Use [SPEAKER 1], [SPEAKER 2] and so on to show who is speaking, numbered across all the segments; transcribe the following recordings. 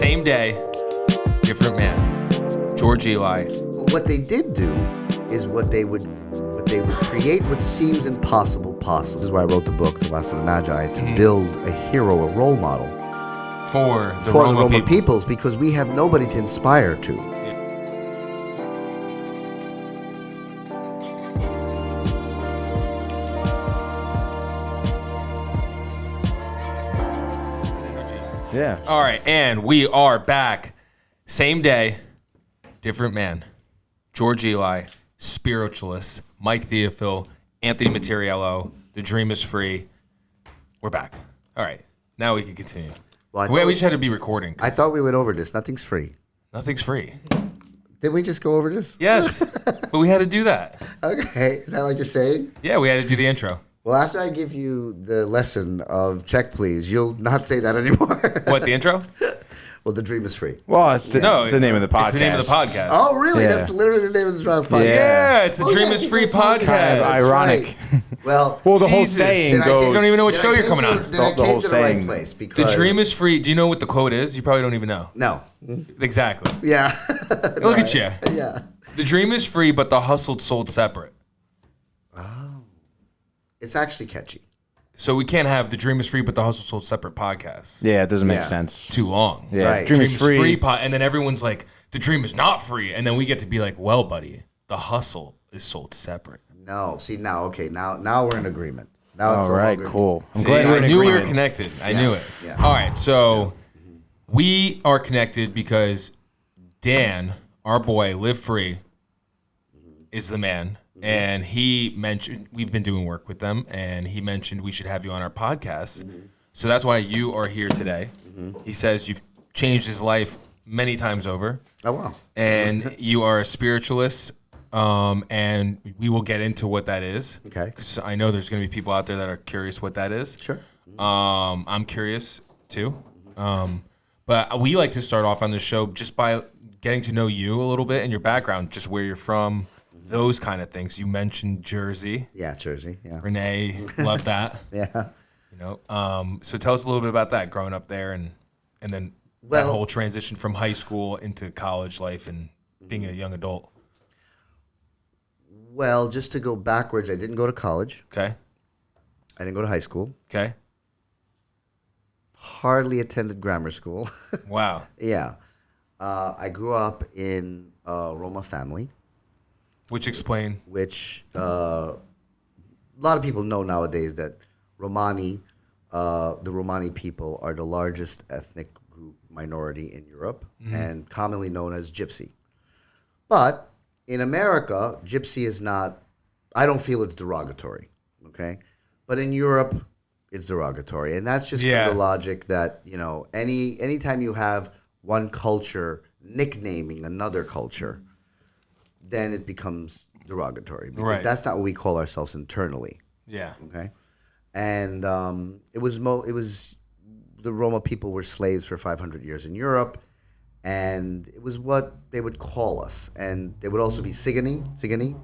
[SPEAKER 1] Same day, different man. George Eli.
[SPEAKER 2] What they did do is what they would create what seems impossible possible. This is why I wrote the book, The Last of the Magi, to build a hero, a role model
[SPEAKER 1] For the
[SPEAKER 2] Roma peoples, because we have nobody to inspire to.
[SPEAKER 3] Yeah.
[SPEAKER 1] All right, and we are back. Same day, different man. George Eli, Spiritualist, Mike Theophil, Anthony Materiello. The dream is free. We're back. All right, now we can continue.
[SPEAKER 2] Well,
[SPEAKER 1] We just had to be recording.
[SPEAKER 2] I thought we went over this. Nothing's free.
[SPEAKER 1] Nothing's free.
[SPEAKER 2] Did we just go over this?
[SPEAKER 1] Yes, but we had to do that.
[SPEAKER 2] Okay. Is that like you're saying?
[SPEAKER 1] Yeah, we had to do the intro.
[SPEAKER 2] Well, after I give you the lesson of check, please, you'll not say that anymore.
[SPEAKER 1] What, the intro?
[SPEAKER 2] Well, the dream is free.
[SPEAKER 3] Well, it's the name of the podcast.
[SPEAKER 1] It's the name of the podcast.
[SPEAKER 2] Oh, really?
[SPEAKER 3] Yeah.
[SPEAKER 2] That's literally the name of the podcast.
[SPEAKER 1] Yeah, it's the Dream is Free podcast.
[SPEAKER 3] Kind of ironic.
[SPEAKER 2] Right. Well,
[SPEAKER 3] the whole
[SPEAKER 1] Jesus.
[SPEAKER 3] saying
[SPEAKER 1] Then
[SPEAKER 3] goes.
[SPEAKER 1] You don't even know what show you're coming on.
[SPEAKER 2] Then I
[SPEAKER 3] The
[SPEAKER 2] came
[SPEAKER 3] whole
[SPEAKER 2] to the right
[SPEAKER 3] saying.
[SPEAKER 2] place because
[SPEAKER 1] The dream is free. Do you know what the quote is? You probably don't even know.
[SPEAKER 2] No.
[SPEAKER 1] Exactly.
[SPEAKER 2] Yeah.
[SPEAKER 1] Look at you.
[SPEAKER 2] Yeah.
[SPEAKER 1] The dream is free, but the hustled sold separate.
[SPEAKER 2] It's actually catchy.
[SPEAKER 1] So we can't have the dream is free, but the hustle sold separate podcast.
[SPEAKER 3] Yeah, it doesn't make
[SPEAKER 2] Yeah.
[SPEAKER 3] sense.
[SPEAKER 1] Too long.
[SPEAKER 3] Yeah,
[SPEAKER 2] Right.
[SPEAKER 3] dream is free.
[SPEAKER 1] And then everyone's like, the dream is not free. And then we get to be like, well, buddy, the hustle is sold separate.
[SPEAKER 2] No. See, now we're in agreement. Now it's
[SPEAKER 3] All
[SPEAKER 2] no
[SPEAKER 3] right,
[SPEAKER 2] longer-
[SPEAKER 3] cool. I'm
[SPEAKER 1] See,
[SPEAKER 3] glad we're
[SPEAKER 1] I
[SPEAKER 3] in
[SPEAKER 1] knew we were
[SPEAKER 3] agreement.
[SPEAKER 1] connected. I knew it.
[SPEAKER 2] Yeah.
[SPEAKER 1] All right, so we are connected because Dan, our boy, Live Free, is the man. And he mentioned, we've been doing work with them, and he mentioned we should have you on our podcast. So that's why you are here today. He says you've changed his life many times over.
[SPEAKER 2] Oh, wow.
[SPEAKER 1] And you are a spiritualist, and we will get into what that is.
[SPEAKER 2] Okay.
[SPEAKER 1] Because I know there's going to be people out there that are curious what that is.
[SPEAKER 2] Sure.
[SPEAKER 1] I'm curious too. But we like to start off on the show just by getting to know you a little bit and your background, just where you're from, those kind of things. You mentioned Jersey.
[SPEAKER 2] Yeah, Jersey. Yeah.
[SPEAKER 1] Renee loved that.
[SPEAKER 2] Yeah.
[SPEAKER 1] You know. So tell us a little bit about that, growing up there, and then that
[SPEAKER 2] Well-
[SPEAKER 1] whole transition from high school into college life and being a young adult.
[SPEAKER 2] Well, just to go backwards, I didn't go to college.
[SPEAKER 1] Okay.
[SPEAKER 2] I didn't go to high school.
[SPEAKER 1] Okay.
[SPEAKER 2] Hardly attended grammar school.
[SPEAKER 1] Wow.
[SPEAKER 2] Yeah. I grew up in a Roma family,
[SPEAKER 1] Which explain.
[SPEAKER 2] which a lot of people know nowadays that the Romani people are the largest ethnic group minority in Europe and commonly known as Gypsy. But in America, Gypsy is not, I don't feel it's derogatory, okay? But in Europe, it's derogatory. And that's just
[SPEAKER 1] Yeah.
[SPEAKER 2] for the logic that, you know, anytime you have one culture nicknaming another culture, then it becomes derogatory. Because
[SPEAKER 1] Right.
[SPEAKER 2] that's not what we call ourselves internally.
[SPEAKER 1] Yeah.
[SPEAKER 2] Okay, and it was the Roma people were slaves for 500 years in Europe, and it was what they would call us, and they would also be Sigani,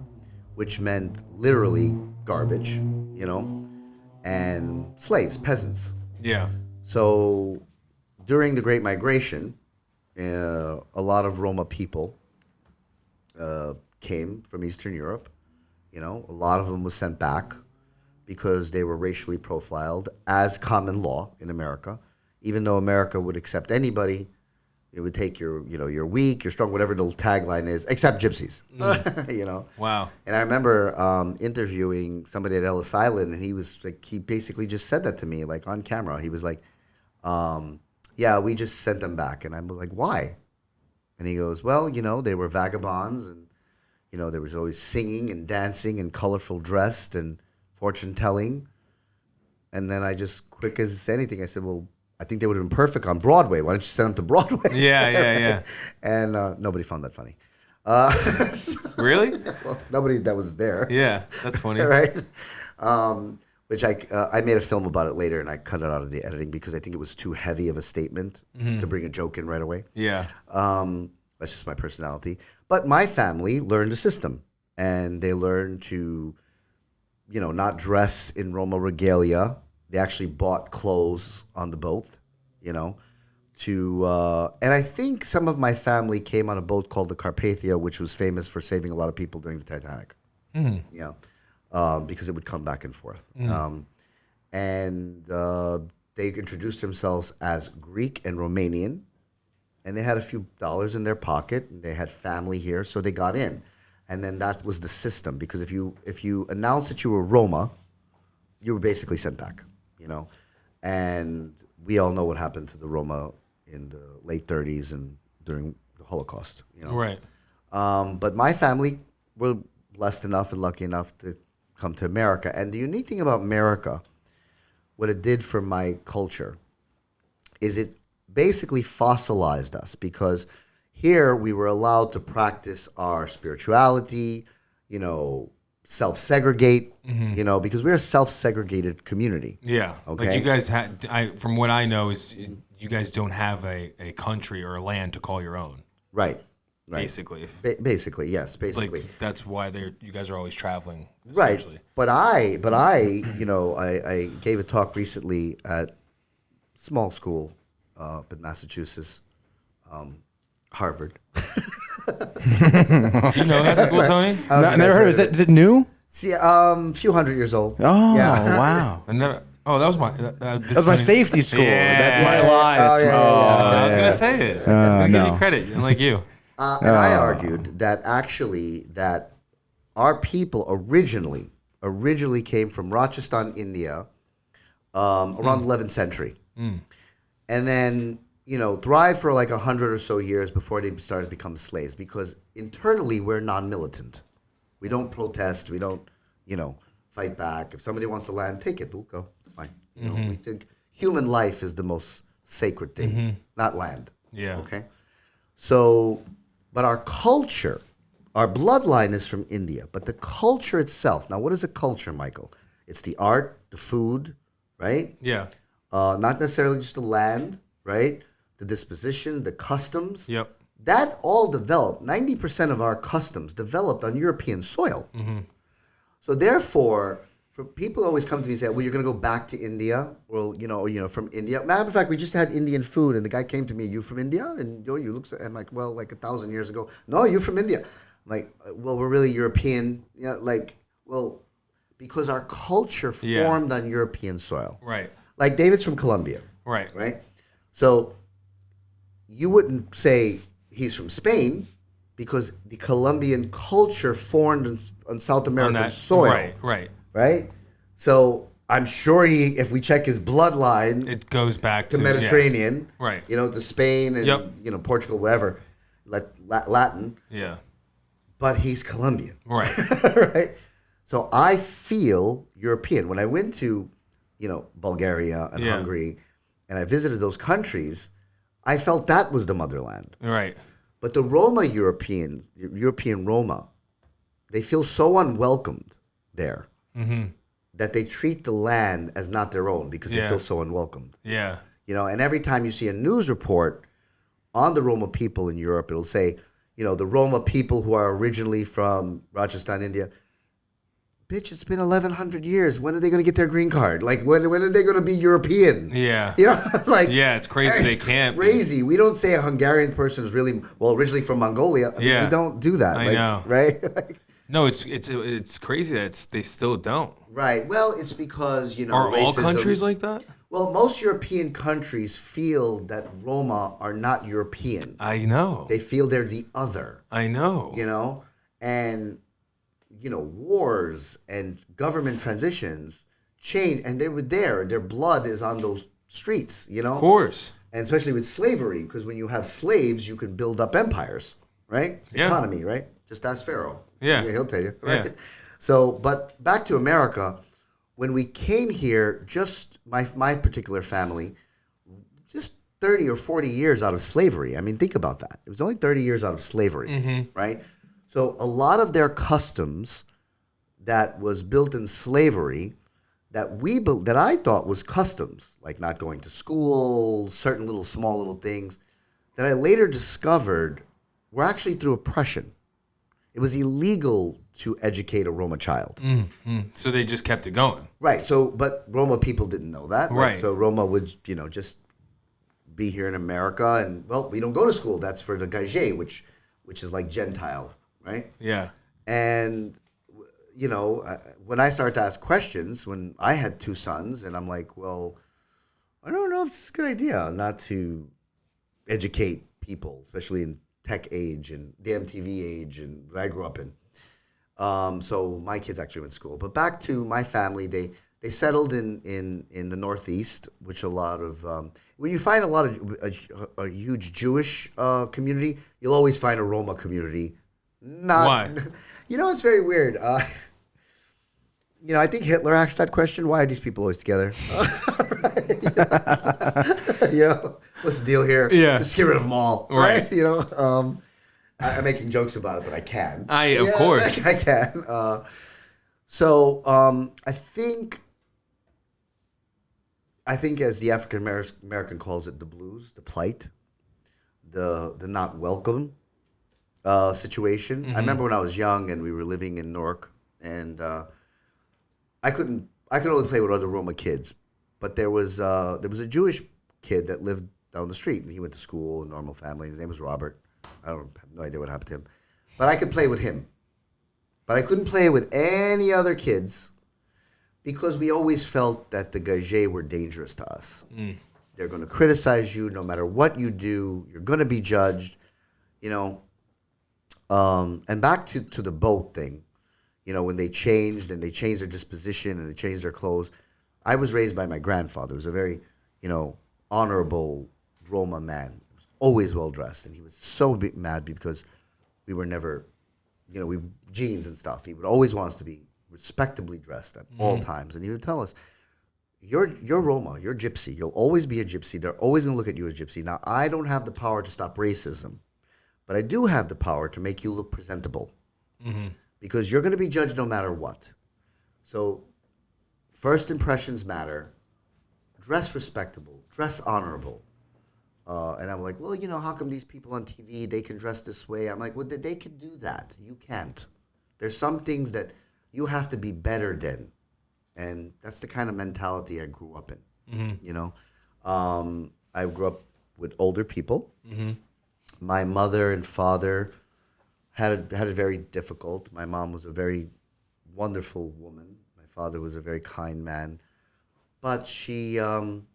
[SPEAKER 2] which meant literally garbage, you know, and slaves, peasants.
[SPEAKER 1] Yeah.
[SPEAKER 2] So during the Great Migration, a lot of Roma people came from Eastern Europe. You know, a lot of them was sent back because they were racially profiled as common law in America. Even though America would accept anybody, it would take you're weak, you're strong, whatever the tagline is, except gypsies. You know.
[SPEAKER 1] Wow.
[SPEAKER 2] And I remember interviewing somebody at Ellis Island, and he was like, he basically just said that to me, like on camera. He was like, "Yeah, we just sent them back," and I'm like, "Why?" And he goes, "Well, you know, they were vagabonds, and you know, there was always singing and dancing and colorful dressed and fortune telling." And then I just, quick as anything, I said, "Well, I think they would have been perfect on Broadway. Why don't you send them to Broadway?"
[SPEAKER 1] Yeah.
[SPEAKER 2] And nobody found that funny.
[SPEAKER 1] Really?
[SPEAKER 2] Well, nobody that was there.
[SPEAKER 1] Yeah. That's funny.
[SPEAKER 2] Right? Which I made a film about it later, and I cut it out of the editing because I think it was too heavy of a statement to bring a joke in right away.
[SPEAKER 1] Yeah.
[SPEAKER 2] That's just my personality. But my family learned the system, and they learned to, you know, not dress in Roma regalia. They actually bought clothes on the boat, you know, and I think some of my family came on a boat called the Carpathia, which was famous for saving a lot of people during the Titanic. Because it would come back and forth. They introduced themselves as Greek and Romanian, and they had a few dollars in their pocket, and they had family here, so they got in. And then that was the system, because if you announced that you were Roma, you were basically sent back, And we all know what happened to the Roma in the late 30s and during the Holocaust,
[SPEAKER 1] Right.
[SPEAKER 2] But my family were blessed enough and lucky enough to come to America. And the unique thing about America, what it did for my culture, is it basically fossilized us, because here we were allowed to practice our spirituality, self-segregate, because we're a self-segregated community.
[SPEAKER 1] Yeah.
[SPEAKER 2] Okay.
[SPEAKER 1] Like you guys from what I know is you guys don't have a country or a land to call your own.
[SPEAKER 2] Right.
[SPEAKER 1] Basically.
[SPEAKER 2] Basically, yes. Basically.
[SPEAKER 1] Like that's why you guys are always traveling.
[SPEAKER 2] Right. But I gave a talk recently at small school up in Massachusetts, Harvard.
[SPEAKER 1] Do you know that school, Tony?
[SPEAKER 3] Never heard of it. Is it new?
[SPEAKER 2] See, few hundred years old.
[SPEAKER 3] Oh,
[SPEAKER 2] Yeah.
[SPEAKER 3] wow.
[SPEAKER 1] I never. Oh, that was my.
[SPEAKER 3] That was my safety school.
[SPEAKER 1] Yeah.
[SPEAKER 3] That's my lie.
[SPEAKER 2] Oh, yeah.
[SPEAKER 1] I was gonna say it. I was gonna give you credit, unlike you.
[SPEAKER 2] And I argued that actually that our people originally came from Rajasthan, India, around the 11th century. And then, thrived for like 100 or so years before they started to become slaves, because internally we're non-militant. We don't protest. We don't, fight back. If somebody wants the land, take it. We'll go. It's fine. We think human life is the most sacred thing, not land.
[SPEAKER 1] Yeah.
[SPEAKER 2] Okay. So, but our culture, our bloodline is from India, but the culture itself. Now, what is a culture, Michael? It's the art, the food, right?
[SPEAKER 1] Yeah.
[SPEAKER 2] Not necessarily just the land, right? The disposition, the customs.
[SPEAKER 1] Yep.
[SPEAKER 2] That all developed. 90% of our customs developed on European soil. So therefore, for people always come to me and say, "Well, you're going to go back to India." Well, from India. Matter of fact, we just had Indian food, and the guy came to me, "You from India?" And you look. I'm like, "Well, like 1,000 years ago." "No, you from India." I'm like, "Well, we're really European." Because our culture formed on European soil.
[SPEAKER 1] Right.
[SPEAKER 2] Like David's from Colombia.
[SPEAKER 1] Right.
[SPEAKER 2] Right? So you wouldn't say he's from Spain, because the Colombian culture formed on South American soil.
[SPEAKER 1] Right.
[SPEAKER 2] Right? So I'm sure if we check his bloodline,
[SPEAKER 1] It goes back to
[SPEAKER 2] Mediterranean,
[SPEAKER 1] Right.
[SPEAKER 2] To Spain and Portugal, whatever, Latin,
[SPEAKER 1] Yeah.
[SPEAKER 2] but he's Colombian.
[SPEAKER 1] Right.
[SPEAKER 2] Right? So I feel European. When I went to, Bulgaria and Hungary, and I visited those countries, I felt that was the motherland.
[SPEAKER 1] Right.
[SPEAKER 2] But the Roma European Roma, they feel so unwelcomed there that they treat the land as not their own, because they feel so unwelcomed.
[SPEAKER 1] Yeah.
[SPEAKER 2] And every time you see a news report on the Roma people in Europe, it'll say, the Roma people who are originally from Rajasthan, India. Bitch, it's been 1,100 years. When are they going to get their green card? Like, when are they going to be European?
[SPEAKER 1] Yeah. It's crazy they can't.
[SPEAKER 2] Crazy. We don't say a Hungarian person is really, originally from Mongolia. I mean, we don't do that.
[SPEAKER 1] I know.
[SPEAKER 2] Right?
[SPEAKER 1] No, it's crazy that they still don't.
[SPEAKER 2] Right. Well, it's because,
[SPEAKER 1] Are
[SPEAKER 2] racism.
[SPEAKER 1] all countries like that?
[SPEAKER 2] Well, most European countries feel that Roma are not European.
[SPEAKER 1] I know.
[SPEAKER 2] They feel they're the other.
[SPEAKER 1] I know.
[SPEAKER 2] And wars and government transitions change, and they were there. Their blood is on those streets,
[SPEAKER 1] Of course.
[SPEAKER 2] And especially with slavery, because when you have slaves, you can build up empires, right? It's the economy, right? Just ask Pharaoh.
[SPEAKER 1] Yeah.
[SPEAKER 2] He'll tell you, right?
[SPEAKER 1] Yeah.
[SPEAKER 2] So, but back to America, when we came here, just my particular family, just 30 or 40 years out of slavery. I mean, think about that. It was only 30 years out of slavery, right? So a lot of their customs that was built in slavery that I thought was customs, like not going to school, certain small little things, that I later discovered were actually through oppression. It was illegal to educate a Roma child.
[SPEAKER 1] So they just kept it going.
[SPEAKER 2] Right. So, but Roma people didn't know that.
[SPEAKER 1] Right.
[SPEAKER 2] So Roma would, just be here in America, and well, we don't go to school. That's for the Gage, which is like Gentile, right?
[SPEAKER 1] Yeah.
[SPEAKER 2] And you know, when I started to ask questions, when I had 2 sons, and I'm like, well, I don't know if it's a good idea not to educate people, especially in tech age and the MTV age and what I grew up in. So my kids actually went to school. But back to my family, they settled in the Northeast, which a lot of when you find a lot of a huge Jewish community, you'll always find a Roma community.
[SPEAKER 1] Why?
[SPEAKER 2] You know, it's very weird. You know, I think Hitler asked that question. Why are these people always together? You know, what's the deal here?
[SPEAKER 1] Yeah.
[SPEAKER 2] Just get rid of them all.
[SPEAKER 1] Right.
[SPEAKER 2] You know, I'm making jokes about it, but I can.
[SPEAKER 1] Of course.
[SPEAKER 2] I can. So I think as the African American calls it, the blues, the plight, the not welcome situation. I remember when I was young and we were living in Newark, and I could only play with other Roma kids, but there was a Jewish kid that lived down the street, and he went to school, a normal family. His name was Robert. I have no idea what happened to him, but I could play with him. But I couldn't play with any other kids because we always felt that the Gage were dangerous to us. They're going to criticize you no matter what you do. You're going to be judged, you know. And back to the boat thing, you know, when they changed their disposition and they changed their clothes. I was raised by my grandfather, who was a very, you know, honorable Roma man. He was always well dressed, and he was so mad because we were never, you know, jeans and stuff. He would always want us to be respectably dressed at all times, and he would tell us, "You're Roma, you're gypsy. You'll always be a gypsy. They're always going to look at you as gypsy." Now, I don't have the power to stop racism, but I do have the power to make you look presentable, because you're going to be judged no matter what. So, first impressions matter. Dress respectable. Dress honorable. And I'm like, well, you know, how come these people on TV, they can dress this way? I'm like, well, they can do that. You can't. There's some things that you have to be better than. And that's the kind of mentality I grew up in, you know. I grew up with older people. My mother and father had it very difficult. My mom was a very wonderful woman. My father was a very kind man. But she been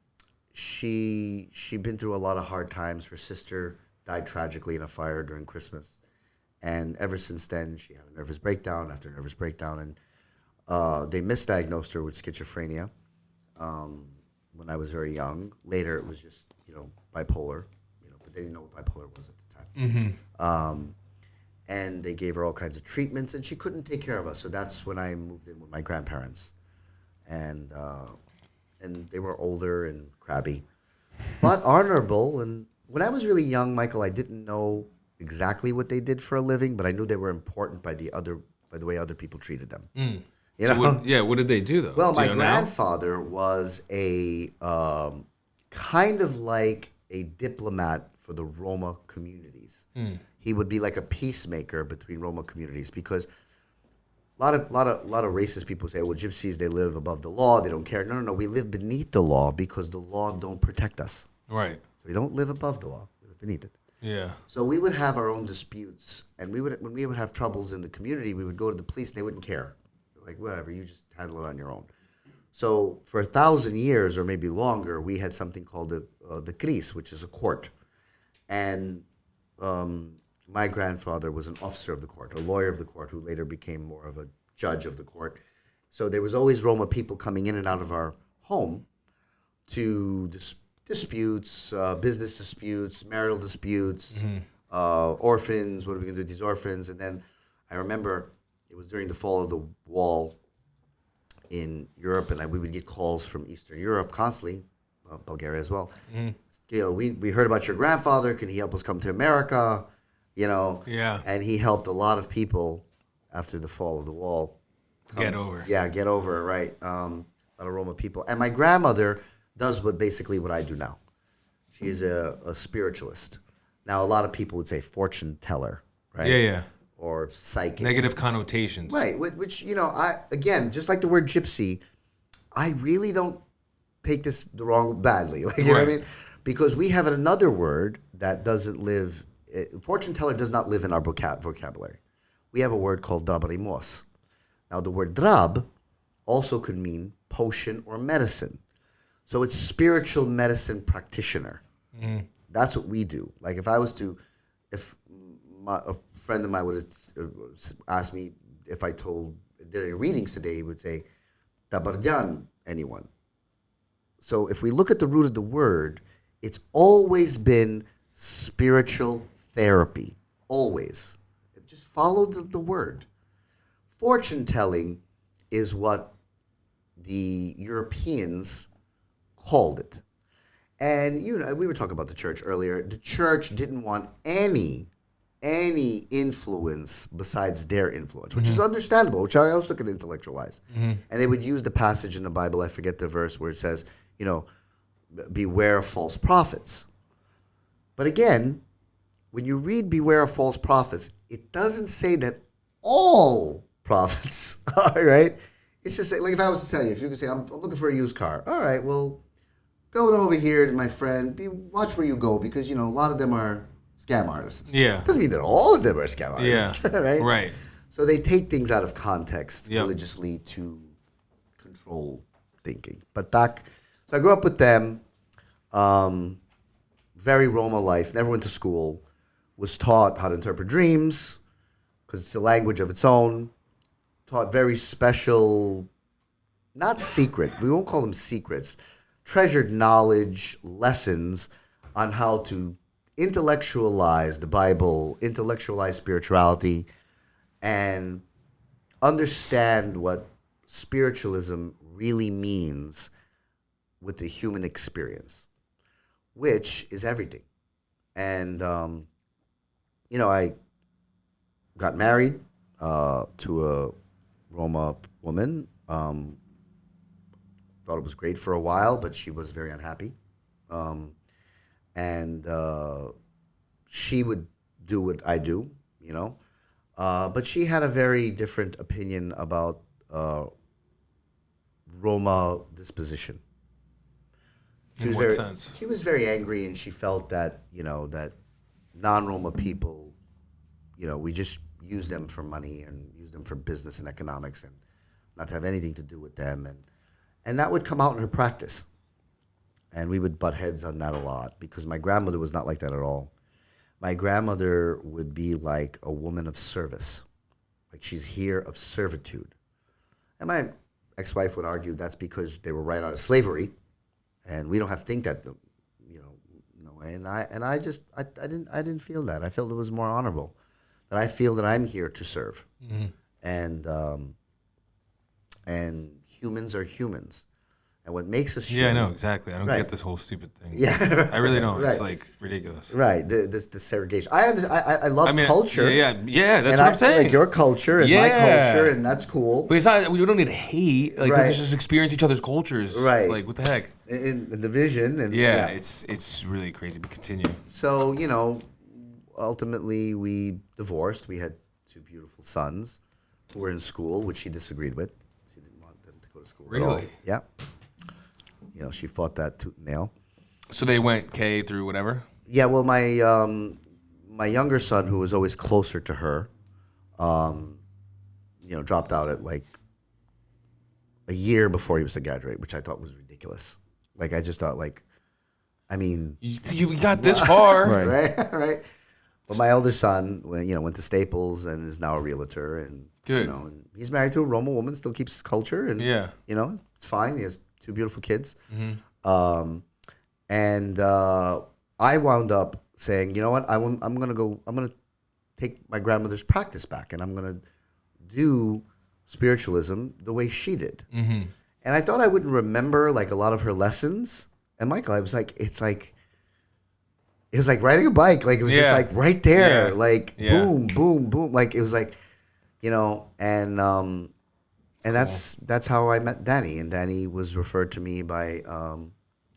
[SPEAKER 2] through a lot of hard times. Her sister died tragically in a fire during Christmas, and ever since then she had a nervous breakdown after nervous breakdown, and they misdiagnosed her with schizophrenia when I was very young. Later it was just, you know, bipolar, you know, but they didn't know what bipolar was at the time. And they gave her all kinds of treatments, and she couldn't take care of us. So that's when I moved in with my grandparents, and they were older and crabby, but honorable. And when I was really young, Michael, I didn't know exactly what they did for a living, but I knew they were important by the way other people treated them. You know?
[SPEAKER 1] What did they do though?
[SPEAKER 2] Well,
[SPEAKER 1] Do
[SPEAKER 2] my
[SPEAKER 1] you know now?
[SPEAKER 2] grandfather was a kind of like a diplomat for the Roma communities. He would be like a peacemaker between Roma communities, because a lot of racist people say, well, gypsies, they live above the law, they don't care. No, we live beneath the law because the law don't protect us.
[SPEAKER 1] Right.
[SPEAKER 2] So we don't live above the law, we live beneath it.
[SPEAKER 1] Yeah.
[SPEAKER 2] So we would have our own disputes, and when we would have troubles in the community, we would go to the police, and they wouldn't care. Like, whatever, you just handle it on your own. So for 1,000 years or maybe longer, we had something called the Cris, which is a court. And my grandfather was an officer of the court, a lawyer of the court, who later became more of a judge of the court. So there was always Roma people coming in and out of our home to disputes, business disputes, marital disputes, orphans, what are we going to do with these orphans? And then I remember it was during the fall of the wall in Europe, and we would get calls from Eastern Europe constantly, Bulgaria as well. You know, we heard about your grandfather. Can he help us come to America? You know, and he helped a lot of people after the fall of the wall.
[SPEAKER 1] Get over.
[SPEAKER 2] Yeah, get over it, right. A lot of Roma people. And my grandmother does basically what I do now. She's a spiritualist. Now, a lot of people would say fortune teller, right?
[SPEAKER 1] Yeah.
[SPEAKER 2] Or psychic.
[SPEAKER 1] Negative connotations.
[SPEAKER 2] Right, which, you know, again, just like the word gypsy, I really don't take this badly. Like, you know what I mean? Because we have another word that doesn't live, fortune teller does not live in our vocabulary. We have a word called drabrimos. Now the word drab also could mean potion or medicine. So it's spiritual medicine practitioner. That's what we do. Like if a friend of mine would ask me if I did any readings today, he would say, Tabardyan, anyone. So if we look at the root of the word, it's always been spiritual therapy. Always. Just follow the word. Fortune telling is what the Europeans called it. And we were talking about the church earlier. The church didn't want any influence besides their influence, which is understandable, which I also could intellectualize. And they would use the passage in the Bible, I forget the verse, where it says, beware of false prophets. But again, when you read beware of false prophets, it doesn't say that all prophets are, right? It's just like if I was to tell you, if you could say, I'm looking for a used car. All right, well, go over here to my friend. Watch where you go because, a lot of them are scam artists.
[SPEAKER 1] Yeah.
[SPEAKER 2] Doesn't mean that all of them are scam artists,
[SPEAKER 1] Yeah.
[SPEAKER 2] right?
[SPEAKER 1] Right.
[SPEAKER 2] So they take things out of context
[SPEAKER 1] Yep.
[SPEAKER 2] religiously to control thinking. So I grew up with them, very Roma life, never went to school, was taught how to interpret dreams because it's a language of its own, taught very special, not secret, we won't call them secrets, treasured knowledge, lessons on how to intellectualize the Bible, intellectualize spirituality, and understand what spiritualism really means with the human experience, which is everything. And, I got married to a Roma woman. Thought it was great for a while, but she was very unhappy. And she would do what I do, but she had a very different opinion about Roma disposition.
[SPEAKER 1] In what sense?
[SPEAKER 2] She was very angry, and she felt that, that non-Roma people, we just use them for money and use them for business and economics and not to have anything to do with them. And that would come out in her practice. And we would butt heads on that a lot because my grandmother was not like that at all. My grandmother would be like a woman of service. Like she's here of servitude. And my ex-wife would argue that's because they were right out of slavery. And we don't have to think that, no. And I didn't feel that. I felt it was more honorable. That I feel that I'm here to serve. And humans are humans. And what makes us human...
[SPEAKER 1] Yeah, I know, exactly. I don't
[SPEAKER 2] Right.
[SPEAKER 1] get this whole stupid thing.
[SPEAKER 2] Yeah.
[SPEAKER 1] I really don't. It's
[SPEAKER 2] Right.
[SPEAKER 1] like ridiculous.
[SPEAKER 2] Right, the segregation. I love culture.
[SPEAKER 1] Yeah, that's
[SPEAKER 2] and
[SPEAKER 1] what I'm saying.
[SPEAKER 2] Like your culture and my
[SPEAKER 1] Yeah.
[SPEAKER 2] culture, and that's cool.
[SPEAKER 1] But it's not, we don't need to hate. Like,
[SPEAKER 2] Right.
[SPEAKER 1] let's just experience each other's cultures.
[SPEAKER 2] Right.
[SPEAKER 1] Like, what the heck?
[SPEAKER 2] In the division. And
[SPEAKER 1] Yeah, it's really crazy. But continue.
[SPEAKER 2] So, ultimately we divorced. We had 2 beautiful sons who were in school, which she disagreed with. She didn't want them to go to school at all.
[SPEAKER 1] Really?
[SPEAKER 2] Yeah. She fought that tooth and nail.
[SPEAKER 1] So they went K through whatever?
[SPEAKER 2] Yeah, well, my younger son, who was always closer to her, dropped out at like a year before he was to graduate, which I thought was ridiculous. Like, I just thought,
[SPEAKER 1] You got this far.
[SPEAKER 2] right. But my elder son, went to Staples and is now a realtor, and
[SPEAKER 1] Good.
[SPEAKER 2] And he's married to a Roma woman, still keeps his culture, and
[SPEAKER 1] Yeah.
[SPEAKER 2] It's fine. He has 2 beautiful kids.
[SPEAKER 1] Mm-hmm.
[SPEAKER 2] I wound up saying, you know what, I'm gonna take my grandmother's practice back, and I'm gonna do spiritualism the way she did.
[SPEAKER 1] Mm-hmm.
[SPEAKER 2] And I thought I wouldn't remember like a lot of her lessons. And Michael, I was like, it was like riding a bike. Like it was just
[SPEAKER 1] Yeah.
[SPEAKER 2] like right there,
[SPEAKER 1] Yeah.
[SPEAKER 2] like
[SPEAKER 1] Yeah.
[SPEAKER 2] boom, boom, boom. Like it was like, and that's how I met Danny. And Danny was referred to me by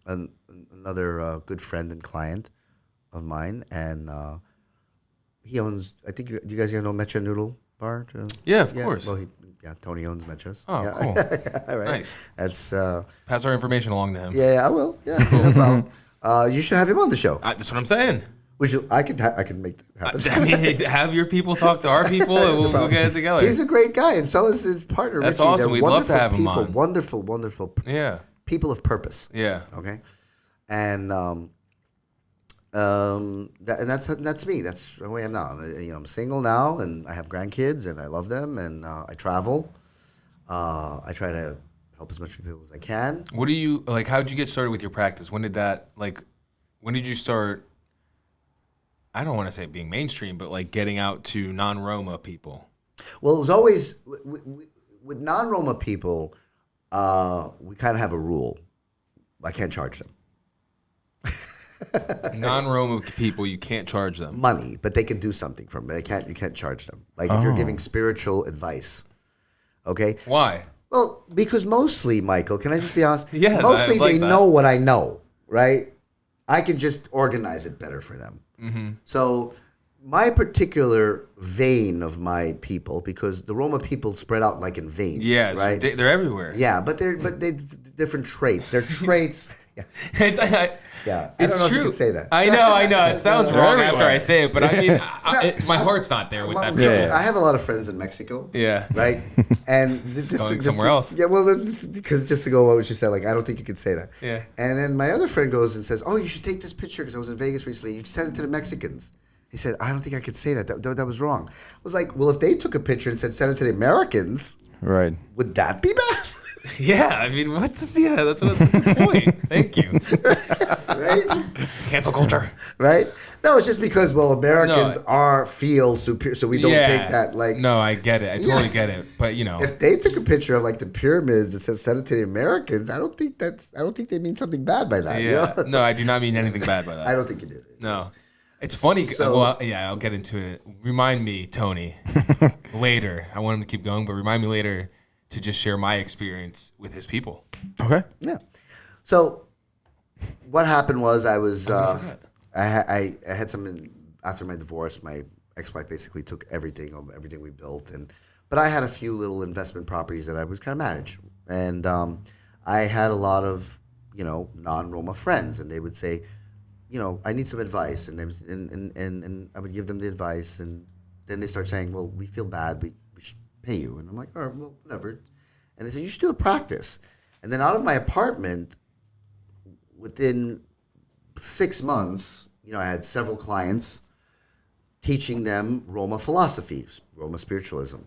[SPEAKER 2] another good friend and client of mine, and he owns. I think do you guys know Mecha Noodle Bar?
[SPEAKER 1] Yeah, of course.
[SPEAKER 2] Well, Tony owns Mechas.
[SPEAKER 1] Oh,
[SPEAKER 2] yeah.
[SPEAKER 1] cool.
[SPEAKER 2] All right.
[SPEAKER 1] Nice.
[SPEAKER 2] That's
[SPEAKER 1] Pass our information along to him.
[SPEAKER 2] yeah, I will. Yeah, no problem. You should have him on the show.
[SPEAKER 1] That's what I'm saying.
[SPEAKER 2] I could make that happen.
[SPEAKER 1] I mean, have your people talk to our people, and we'll get it together.
[SPEAKER 2] He's a great guy, and so is his partner.
[SPEAKER 1] That's
[SPEAKER 2] Richie.
[SPEAKER 1] awesome.
[SPEAKER 2] They're
[SPEAKER 1] We'd love to
[SPEAKER 2] wonderful
[SPEAKER 1] have him
[SPEAKER 2] people.
[SPEAKER 1] on.
[SPEAKER 2] Wonderful
[SPEAKER 1] Yeah.
[SPEAKER 2] people of purpose.
[SPEAKER 1] Yeah.
[SPEAKER 2] Okay, and that's me. That's who I am now. I'm single now, and I have grandkids, and I love them, and I travel. I try to help as much people as I can.
[SPEAKER 1] What do you like? How did you get started with your practice? When did you start? I don't want to say being mainstream, but like getting out to non-Roma people.
[SPEAKER 2] Well, it was always with non-Roma people. We kind of have a rule. I can't charge them
[SPEAKER 1] Non-Roma people, you can't charge them
[SPEAKER 2] money, but they can do something from it. You can't charge them. Like if you're giving spiritual advice, okay?
[SPEAKER 1] Why?
[SPEAKER 2] Well, because mostly, Michael, can I just be honest?
[SPEAKER 1] Yes,
[SPEAKER 2] mostly
[SPEAKER 1] I like
[SPEAKER 2] they
[SPEAKER 1] that.
[SPEAKER 2] know what I know, right? I can just organize it better for them.
[SPEAKER 1] Mm-hmm.
[SPEAKER 2] So my particular vein of my people, because the Roma people spread out like in veins,
[SPEAKER 1] Yeah,
[SPEAKER 2] right?
[SPEAKER 1] they're everywhere.
[SPEAKER 2] Yeah, but they different traits. Their traits. Yeah. Yeah, I
[SPEAKER 1] It's
[SPEAKER 2] don't know
[SPEAKER 1] true.
[SPEAKER 2] if you can say that.
[SPEAKER 1] I know. It sounds
[SPEAKER 3] They're
[SPEAKER 1] wrong
[SPEAKER 3] everywhere.
[SPEAKER 1] after I say it, but I mean, my heart's not there with that.
[SPEAKER 3] Yeah.
[SPEAKER 2] I have a lot of friends in Mexico.
[SPEAKER 1] Yeah.
[SPEAKER 2] Right. And just
[SPEAKER 1] Going somewhere else.
[SPEAKER 2] Yeah. Well, because just to go what you said, like I don't think you could say that.
[SPEAKER 1] Yeah.
[SPEAKER 2] And then my other friend goes and says, "Oh, you should take this picture because I was in Vegas recently. You send it to the Mexicans." He said, "I don't think I could say that. That was wrong." I was like, "Well, if they took a picture and said send it to the Americans,
[SPEAKER 3] Right.
[SPEAKER 2] would that be bad?"
[SPEAKER 1] Yeah. I mean, that's a good point. Thank you.
[SPEAKER 2] Right.
[SPEAKER 1] Cancel culture.
[SPEAKER 2] Right? No, it's just because Americans feel superior, so we don't take that like.
[SPEAKER 1] No, I get it. I totally get it. But
[SPEAKER 2] If they took a picture of like the pyramids and said send it to the Americans, I don't think they mean something bad by that.
[SPEAKER 1] yeah.
[SPEAKER 2] You know?
[SPEAKER 1] No, I do not mean anything bad by that.
[SPEAKER 2] I don't think you did.
[SPEAKER 1] No. It's funny.
[SPEAKER 2] So-
[SPEAKER 1] Well, yeah, I'll get into it. Remind me, Tony, later. I want him to keep going, but remind me later to just share my experience with his people.
[SPEAKER 3] Okay.
[SPEAKER 2] Yeah. So what happened was I was I had some after my divorce. My ex-wife basically took everything we built, but I had a few little investment properties that I was kind of manage, and I had a lot of non-Roma friends, and they would say, I need some advice, and I would give them the advice, and then they start saying, well, we feel bad, we should pay you, and I'm like, all right, well, whatever, and they said you should do a practice, and then out of my apartment, within 6 months, I had several clients teaching them Roma philosophy, Roma spiritualism,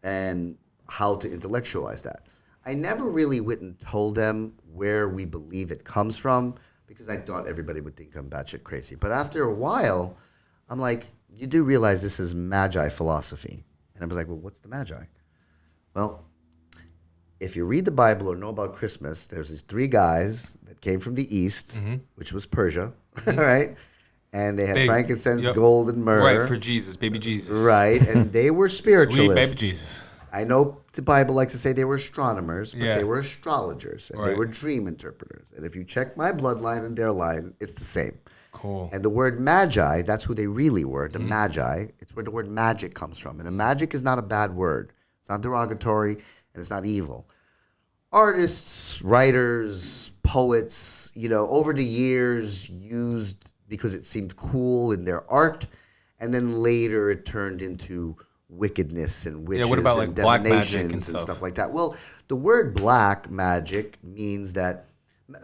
[SPEAKER 2] and how to intellectualize that. I never really went and told them where we believe it comes from because I thought everybody would think I'm batshit crazy. But after a while, I'm like, you do realize this is Magi philosophy. And I was like, well, what's the Magi? Well, if you read the Bible or know about Christmas, there's these 3 guys that came from the East, which was Persia, right? And they had frankincense, gold, and myrrh.
[SPEAKER 1] Right, for Jesus, baby Jesus.
[SPEAKER 2] Right, and they were
[SPEAKER 1] Sweet
[SPEAKER 2] spiritualists.
[SPEAKER 1] baby Jesus.
[SPEAKER 2] I know the Bible likes to say they were astronomers, but
[SPEAKER 1] Yeah.
[SPEAKER 2] they were astrologers, and they
[SPEAKER 1] Right.
[SPEAKER 2] were dream interpreters. And if you check my bloodline and their line, it's the same.
[SPEAKER 1] Cool.
[SPEAKER 2] And the word Magi, that's who they really were, the Magi. It's where the word magic comes from. And a magic is not a bad word. It's not derogatory, and it's not evil. Artists, writers, poets, over the years used because it seemed cool in their art, and then later it turned into wickedness and witches
[SPEAKER 1] what about,
[SPEAKER 2] and
[SPEAKER 1] like, black magic
[SPEAKER 2] divinations
[SPEAKER 1] and
[SPEAKER 2] and
[SPEAKER 1] stuff?
[SPEAKER 2] stuff like that. Well, the word black magic means that.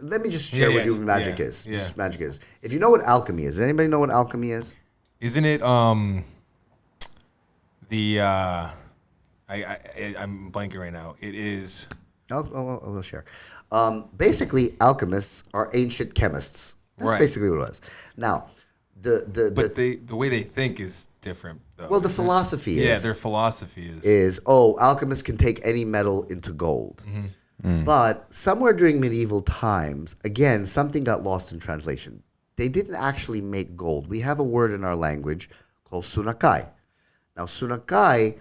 [SPEAKER 2] Let me just share with you what magic is.
[SPEAKER 1] Yeah.
[SPEAKER 2] Just magic is. If you know what alchemy is, does anybody know what alchemy is?
[SPEAKER 1] Isn't it I'm blanking right now. It is
[SPEAKER 2] I'll share. Basically, alchemists are ancient chemists. That's
[SPEAKER 1] Right.
[SPEAKER 2] basically what it was. Now,
[SPEAKER 1] but the way they think is different though.
[SPEAKER 2] well, the philosophy
[SPEAKER 1] Yeah,
[SPEAKER 2] is
[SPEAKER 1] their philosophy is
[SPEAKER 2] alchemists can take any metal into gold. But somewhere during medieval times, again, something got lost in translation. They didn't actually make gold. We have a word in our language called sunakai. Now, sunakai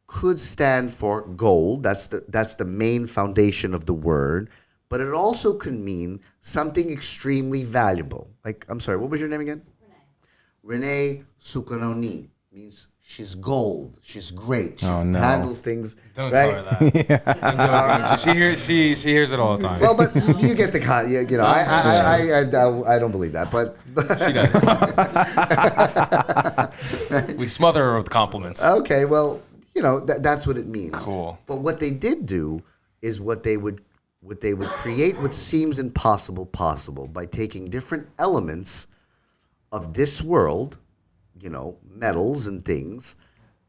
[SPEAKER 2] could stand for gold. That's the main foundation of the word. But it also could mean something extremely valuable. Like, I'm sorry, what was your name again? Renee Sukanoni. means she's gold. She's great. She
[SPEAKER 3] Oh, no.
[SPEAKER 2] handles things.
[SPEAKER 1] Don't
[SPEAKER 2] right?
[SPEAKER 1] tell her that. She hears it all the time.
[SPEAKER 2] Well, but you get the you know. I don't believe that, but
[SPEAKER 1] She does. We smother her with compliments.
[SPEAKER 2] okay. Well, you know that's what it means.
[SPEAKER 1] Cool.
[SPEAKER 2] But what they did do is what they would create what seems impossible possible by taking different elements of this world, you know, metals and things,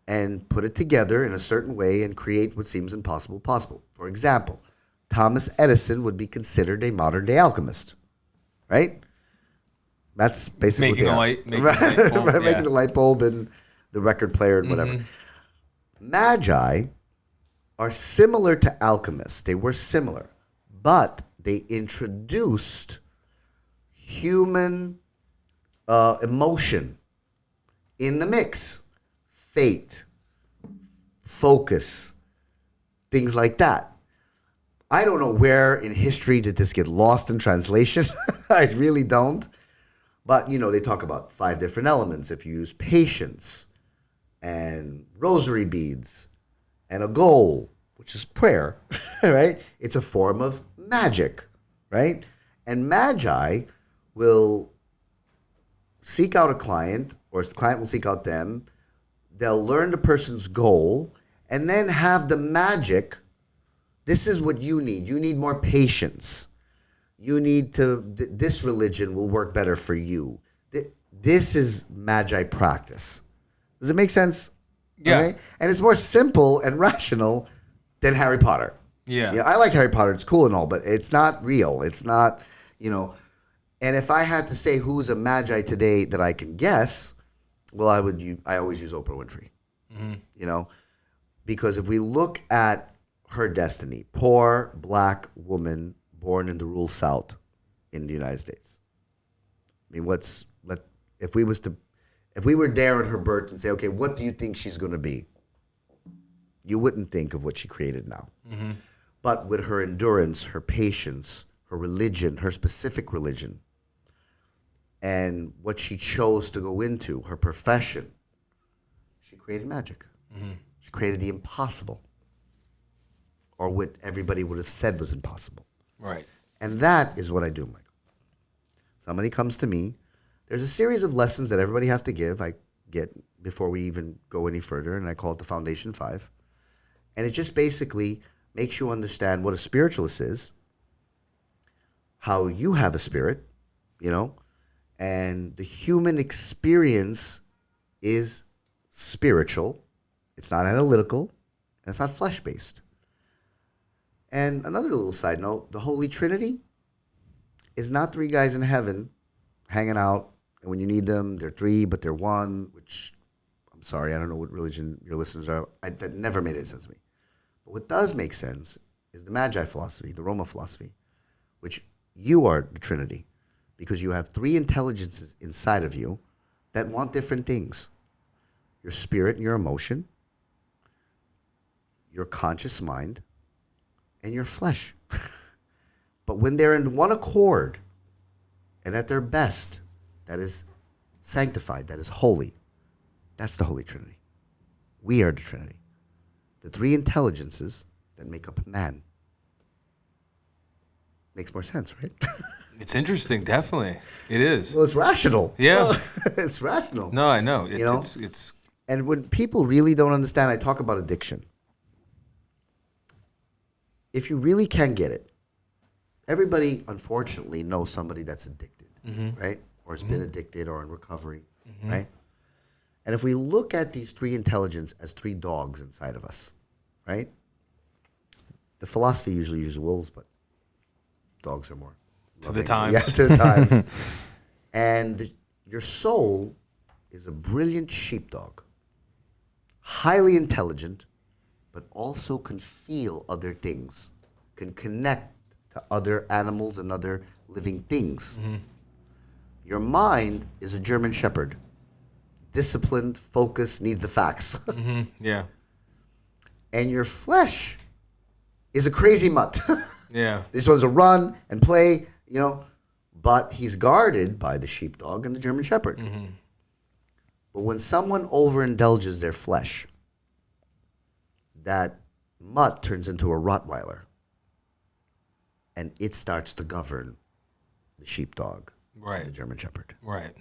[SPEAKER 2] and put it together in a certain way and create what seems impossible possible. For example, Thomas Edison would be considered a modern day alchemist, right? That's basically
[SPEAKER 1] Making
[SPEAKER 2] what
[SPEAKER 1] a
[SPEAKER 2] they
[SPEAKER 1] light,
[SPEAKER 2] are.
[SPEAKER 1] making a light bulb,
[SPEAKER 2] Right,
[SPEAKER 1] yeah.
[SPEAKER 2] making the light bulb and the record player and whatever. Magi are similar to alchemists. They were similar, but they introduced human emotion in the mix. Fate, focus, things like that. I don't know where in history did this get lost in translation. I really don't. But, you know, they talk about 5 different elements. If you use patience and rosary beads and a goal, which is prayer, right? It's a form of magic, right? And Magi will seek out a client, or the client will seek out them. They'll learn the person's goal and then have the magic. This is what you need. You need more patience. You need to, this religion will work better for you. This is Magi practice. Does it make sense?
[SPEAKER 1] Yeah.
[SPEAKER 2] Okay? And it's more simple and rational than Harry Potter.
[SPEAKER 1] Yeah.
[SPEAKER 2] I like Harry Potter. It's cool and all, but it's not real. It's not, you know. And if I had to say who's a Magi today that I can guess, well, I always use Oprah Winfrey. You know, because if we look at her destiny, poor black woman born in the rural South in the United States. I mean, if we were there at her birth and say, okay, what do you think she's going to be? You wouldn't think of what she created now. But with her endurance, her patience, her religion, her specific religion, and what she chose to go into, her profession, she created magic. She created the impossible, or what everybody would have said was impossible.
[SPEAKER 1] Right.
[SPEAKER 2] And that is what I do, Michael. Somebody comes to me. There's a series of lessons that everybody has to give. I get before we even go any further, and I call it the Foundation 5. And it just basically makes you understand what a spiritualist is, how you have a spirit, you know, and the human experience is spiritual. It's not analytical, and it's not flesh-based. And another little side note, the Holy Trinity is not 3 guys in heaven hanging out, and when you need them, they're 3, but they're 1, which, I'm sorry, I don't know what religion your listeners are. That never made any sense to me. But what does make sense is the Magi philosophy, the Roma philosophy, which you are the Trinity, because you have 3 intelligences inside of you that want different things. Your spirit and your emotion, your conscious mind, and your flesh. But when they're in one accord and at their best, that is sanctified, that is holy, that's the Holy Trinity. We are the Trinity. The 3 intelligences that make up man. Makes more sense, right?
[SPEAKER 1] It's interesting, definitely. It is.
[SPEAKER 2] Well, it's rational.
[SPEAKER 1] Yeah.
[SPEAKER 2] It's rational.
[SPEAKER 1] No, I know.
[SPEAKER 2] You know?
[SPEAKER 1] It's
[SPEAKER 2] And when people really don't understand, I talk about addiction. If you really can get it, everybody, unfortunately, knows somebody that's addicted, right? Or has been addicted or in recovery, right? And if we look at these 3 intelligence as 3 dogs inside of us, right? The philosophy usually uses wolves, but dogs are more
[SPEAKER 1] To the
[SPEAKER 2] loving.
[SPEAKER 1] times.
[SPEAKER 2] Yeah, to the times. And your soul is a brilliant sheepdog, highly intelligent, but also can feel other things, can connect to other animals and other living things. Your mind is a German shepherd, disciplined, focused, needs the facts.
[SPEAKER 1] yeah.
[SPEAKER 2] And your flesh is a crazy mutt.
[SPEAKER 1] Yeah.
[SPEAKER 2] This one's a run and play, you know, but he's guarded by the sheepdog and the German shepherd. But when someone overindulges their flesh, that mutt turns into a Rottweiler. And it starts to govern the sheepdog,
[SPEAKER 1] Right.
[SPEAKER 2] the German Shepherd.
[SPEAKER 1] Right.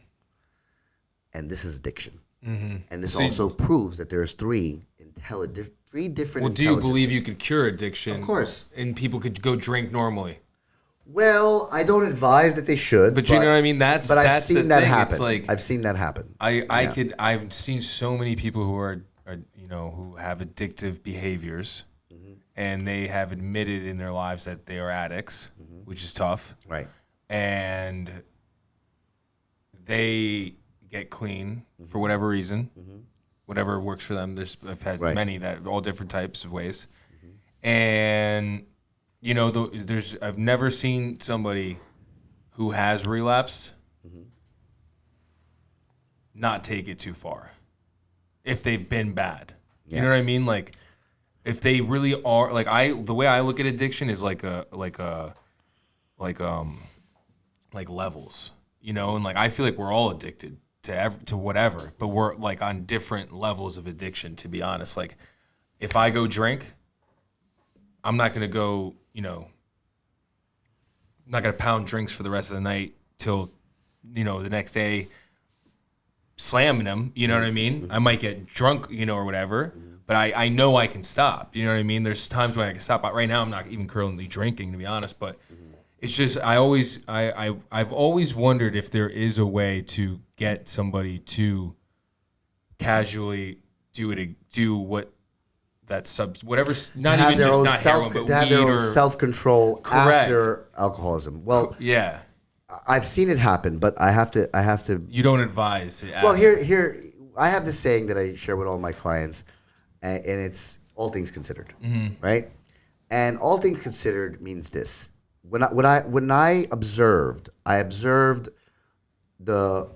[SPEAKER 2] And this is addiction.
[SPEAKER 1] Mm-hmm.
[SPEAKER 2] And this also proves that there's three different
[SPEAKER 1] Well, do you believe
[SPEAKER 2] intelligences.
[SPEAKER 1] you could cure addiction?
[SPEAKER 2] Of course.
[SPEAKER 1] And people could go drink normally.
[SPEAKER 2] Well, I don't advise that they should.
[SPEAKER 1] But you know what I mean? That's
[SPEAKER 2] I've
[SPEAKER 1] the
[SPEAKER 2] seen that
[SPEAKER 1] thing.
[SPEAKER 2] happen.
[SPEAKER 1] It's like
[SPEAKER 2] I've seen that happen.
[SPEAKER 1] I've seen so many people who are who have addictive behaviors, and they have admitted in their lives that they are addicts, which is tough.
[SPEAKER 2] Right.
[SPEAKER 1] And they get clean for whatever reason, whatever works for them. I've had many that all different types of ways, and I've never seen somebody who has relapsed not take it too far if they've been bad. You know what I mean? Like if they really are, the way I look at addiction is like levels, and like I feel like we're all addicted to whatever, but we're like on different levels of addiction, to be honest. Like if I go drink, I'm not going to go, I'm not going to pound drinks for the rest of the night till, the next day slamming them, you know what I mean? I might get drunk, or whatever, but I know I can stop, you know what I mean? There's times when I can stop. Right now I'm not even currently drinking, to be honest, but it's just I've always wondered if there is a way to get somebody to casually do what that whatever's not
[SPEAKER 2] have
[SPEAKER 1] even
[SPEAKER 2] their
[SPEAKER 1] just
[SPEAKER 2] own
[SPEAKER 1] not heroin, but
[SPEAKER 2] have
[SPEAKER 1] weed
[SPEAKER 2] their own
[SPEAKER 1] or
[SPEAKER 2] self-control
[SPEAKER 1] Correct.
[SPEAKER 2] after alcoholism. Well,
[SPEAKER 1] yeah.
[SPEAKER 2] I've seen it happen, but I have to.
[SPEAKER 1] You don't advise it.
[SPEAKER 2] Well, here, I have this saying that I share with all my clients, and it's all things considered, right? And all things considered means this: when I observed the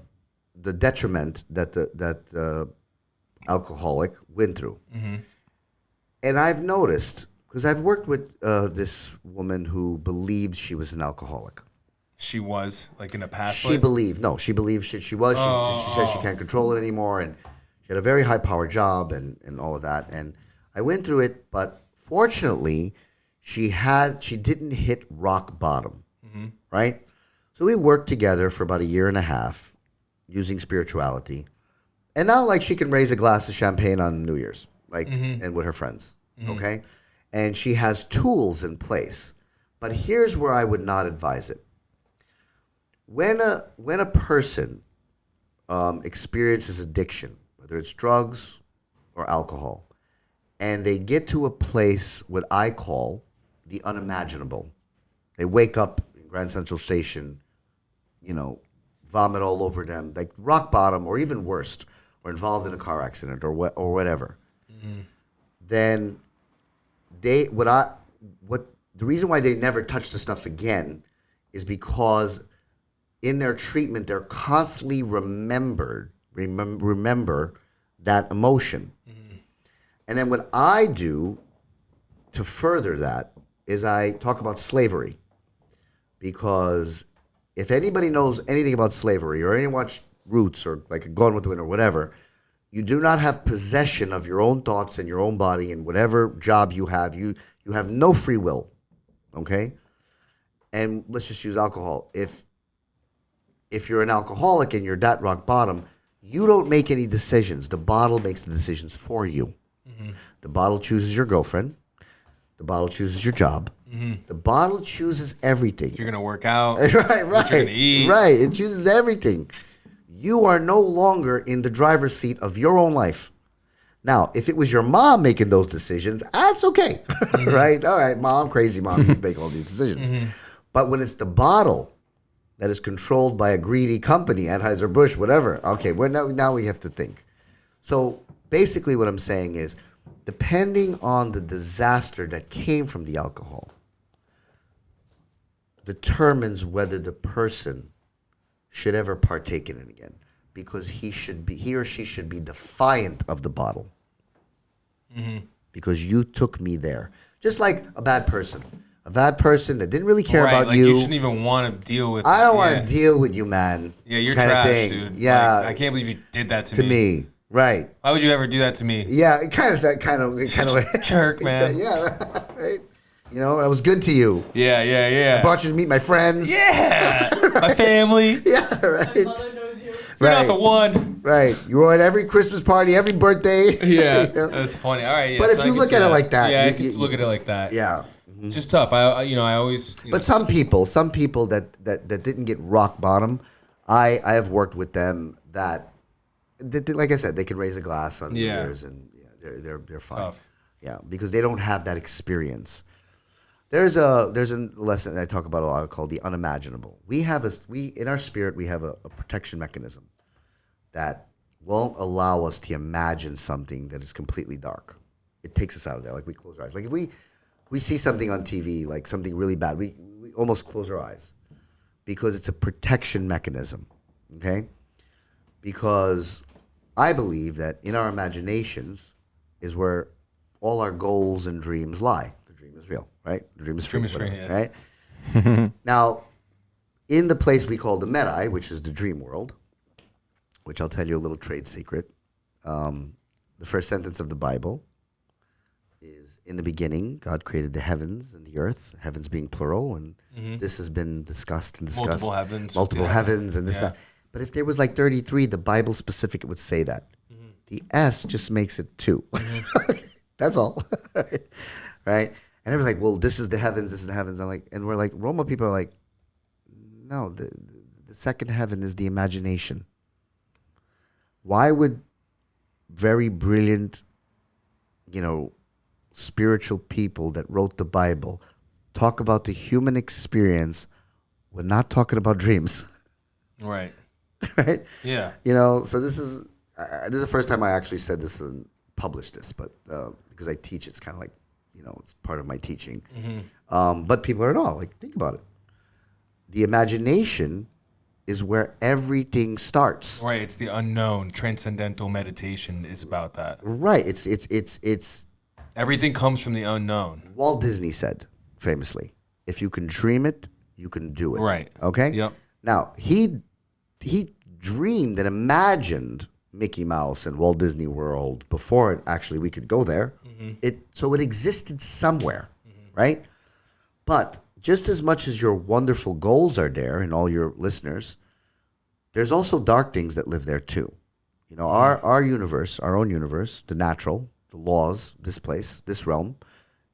[SPEAKER 2] detriment that the alcoholic went through, and I've noticed because I've worked with this woman who believed she was an alcoholic.
[SPEAKER 1] She was like in a past
[SPEAKER 2] She
[SPEAKER 1] life?
[SPEAKER 2] believed she was. She said she can't control it anymore, and she had a very high power job and all of that. And I went through it, but fortunately, she didn't hit rock bottom, right? So we worked together for about a year and a half using spirituality, and now like she can raise a glass of champagne on New Year's, like and with her friends, okay? And she has tools in place, but here's where I would not advise it. When a person experiences addiction, whether it's drugs or alcohol, and they get to a place what I call the unimaginable, they wake up in Grand Central Station, vomit all over them, like rock bottom, or even worse, or involved in a car accident or whatever. Then the reason why they never touch the stuff again is because in their treatment, they're constantly remember that emotion. And then what I do to further that is I talk about slavery. Because if anybody knows anything about slavery or anyone watched Roots or like Gone with the Wind or whatever, you do not have possession of your own thoughts and your own body and whatever job you have. You have no free will, okay? And let's just use alcohol. If you're an alcoholic and you're at rock bottom, you don't make any decisions. The bottle makes the decisions for you. The bottle chooses your girlfriend. The bottle chooses your job. The bottle chooses everything.
[SPEAKER 1] You're gonna work out.
[SPEAKER 2] Right.
[SPEAKER 1] What you're gonna eat.
[SPEAKER 2] Right. It chooses everything. You are no longer in the driver's seat of your own life. Now, if it was your mom making those decisions, that's okay. Right? All right, mom, crazy mom, you make all these decisions. But when it's the bottle that is controlled by a greedy company, Anheuser-Busch, whatever, okay, now we have to think. So basically what I'm saying is, depending on the disaster that came from the alcohol, determines whether the person should ever partake in it again, because he or she should be defiant of the bottle. Because you took me there. Just like a bad person. a bad person that didn't really care
[SPEAKER 1] right,
[SPEAKER 2] about
[SPEAKER 1] like
[SPEAKER 2] you.
[SPEAKER 1] you shouldn't even want to deal with.
[SPEAKER 2] I don't want
[SPEAKER 1] yeah.
[SPEAKER 2] to deal with you, man.
[SPEAKER 1] Yeah, you're
[SPEAKER 2] kinda
[SPEAKER 1] trash,
[SPEAKER 2] thing.
[SPEAKER 1] dude.
[SPEAKER 2] Yeah,
[SPEAKER 1] Like, I can't believe you did that to
[SPEAKER 2] to
[SPEAKER 1] me.
[SPEAKER 2] me, right?
[SPEAKER 1] Why would you ever do that to me?
[SPEAKER 2] Yeah, kind of that kind of
[SPEAKER 1] Jerk,
[SPEAKER 2] He
[SPEAKER 1] man.
[SPEAKER 2] said, yeah, right. You know, I was good to you.
[SPEAKER 1] Yeah.
[SPEAKER 2] I brought you to meet my friends.
[SPEAKER 1] Yeah, my family.
[SPEAKER 2] Yeah, right.
[SPEAKER 4] Mother knows you.
[SPEAKER 1] You're
[SPEAKER 2] Right.
[SPEAKER 1] not the one.
[SPEAKER 2] Right. You were at every Christmas party, every birthday.
[SPEAKER 1] Yeah,
[SPEAKER 2] You know?
[SPEAKER 1] that's funny. All right, yeah,
[SPEAKER 2] But
[SPEAKER 1] so
[SPEAKER 2] if
[SPEAKER 1] I
[SPEAKER 2] you
[SPEAKER 1] can
[SPEAKER 2] look
[SPEAKER 1] see
[SPEAKER 2] at it like that,
[SPEAKER 1] yeah, I
[SPEAKER 2] you-
[SPEAKER 1] can
[SPEAKER 2] you-
[SPEAKER 1] look at it like that.
[SPEAKER 2] Yeah.
[SPEAKER 1] It's just tough. I always.
[SPEAKER 2] But some people that didn't get rock bottom, I have worked with them that, like I said, they can raise a glass on New
[SPEAKER 1] Yeah.
[SPEAKER 2] Year's and they're fine.
[SPEAKER 1] Tough.
[SPEAKER 2] Yeah, because they don't have that experience. There's a lesson that I talk about a lot called the unimaginable. We in our spirit we have a protection mechanism that won't allow us to imagine something that is completely dark. It takes us out of there. Like we close our eyes. Like if we see something on TV, like something really bad, we almost close our eyes because it's a protection mechanism. Okay? Because I believe that in our imaginations is where all our goals and dreams lie. The dream is real, right? The dream is free,
[SPEAKER 1] Dream is free,
[SPEAKER 2] whatever,
[SPEAKER 1] yeah.
[SPEAKER 2] right? Now, in the place we call the Magi, which is the dream world, which I'll tell you a little trade secret. The first sentence of the Bible is, in the beginning, God created the heavens and the earth, heavens being plural, and this has been discussed and discussed.
[SPEAKER 1] Multiple heavens.
[SPEAKER 2] Multiple
[SPEAKER 1] Yeah.
[SPEAKER 2] heavens and this,
[SPEAKER 1] Yeah.
[SPEAKER 2] that. But if there was like 33, the Bible specific would say that. The S just makes it 2. That's all. Right? And everyone's like, well, this is the heavens, this is the heavens. I'm like, and we're like, Roma people are like, no, the second heaven is the imagination. Why would very brilliant, spiritual people that wrote the Bible talk about the human experience when not talking about dreams?
[SPEAKER 1] Right.
[SPEAKER 2] Right?
[SPEAKER 1] Yeah.
[SPEAKER 2] So this is the first time I actually said this and published this, but because I teach, it's kind of like, it's part of my teaching. But people are not like, think about it. The imagination is where everything starts.
[SPEAKER 1] Right. It's the unknown. Transcendental meditation is about that.
[SPEAKER 2] Right. It's
[SPEAKER 1] Everything comes from the unknown.
[SPEAKER 2] Walt Disney said famously, if you can dream it, you can do it.
[SPEAKER 1] Right.
[SPEAKER 2] Okay?
[SPEAKER 1] Yep.
[SPEAKER 2] Now, he dreamed and imagined Mickey Mouse and Walt Disney World before we could go there. So it existed somewhere, right? But just as much as your wonderful goals are there and all your listeners, there's also dark things that live there too. Our universe, our own universe, the natural, the laws, this place, this realm,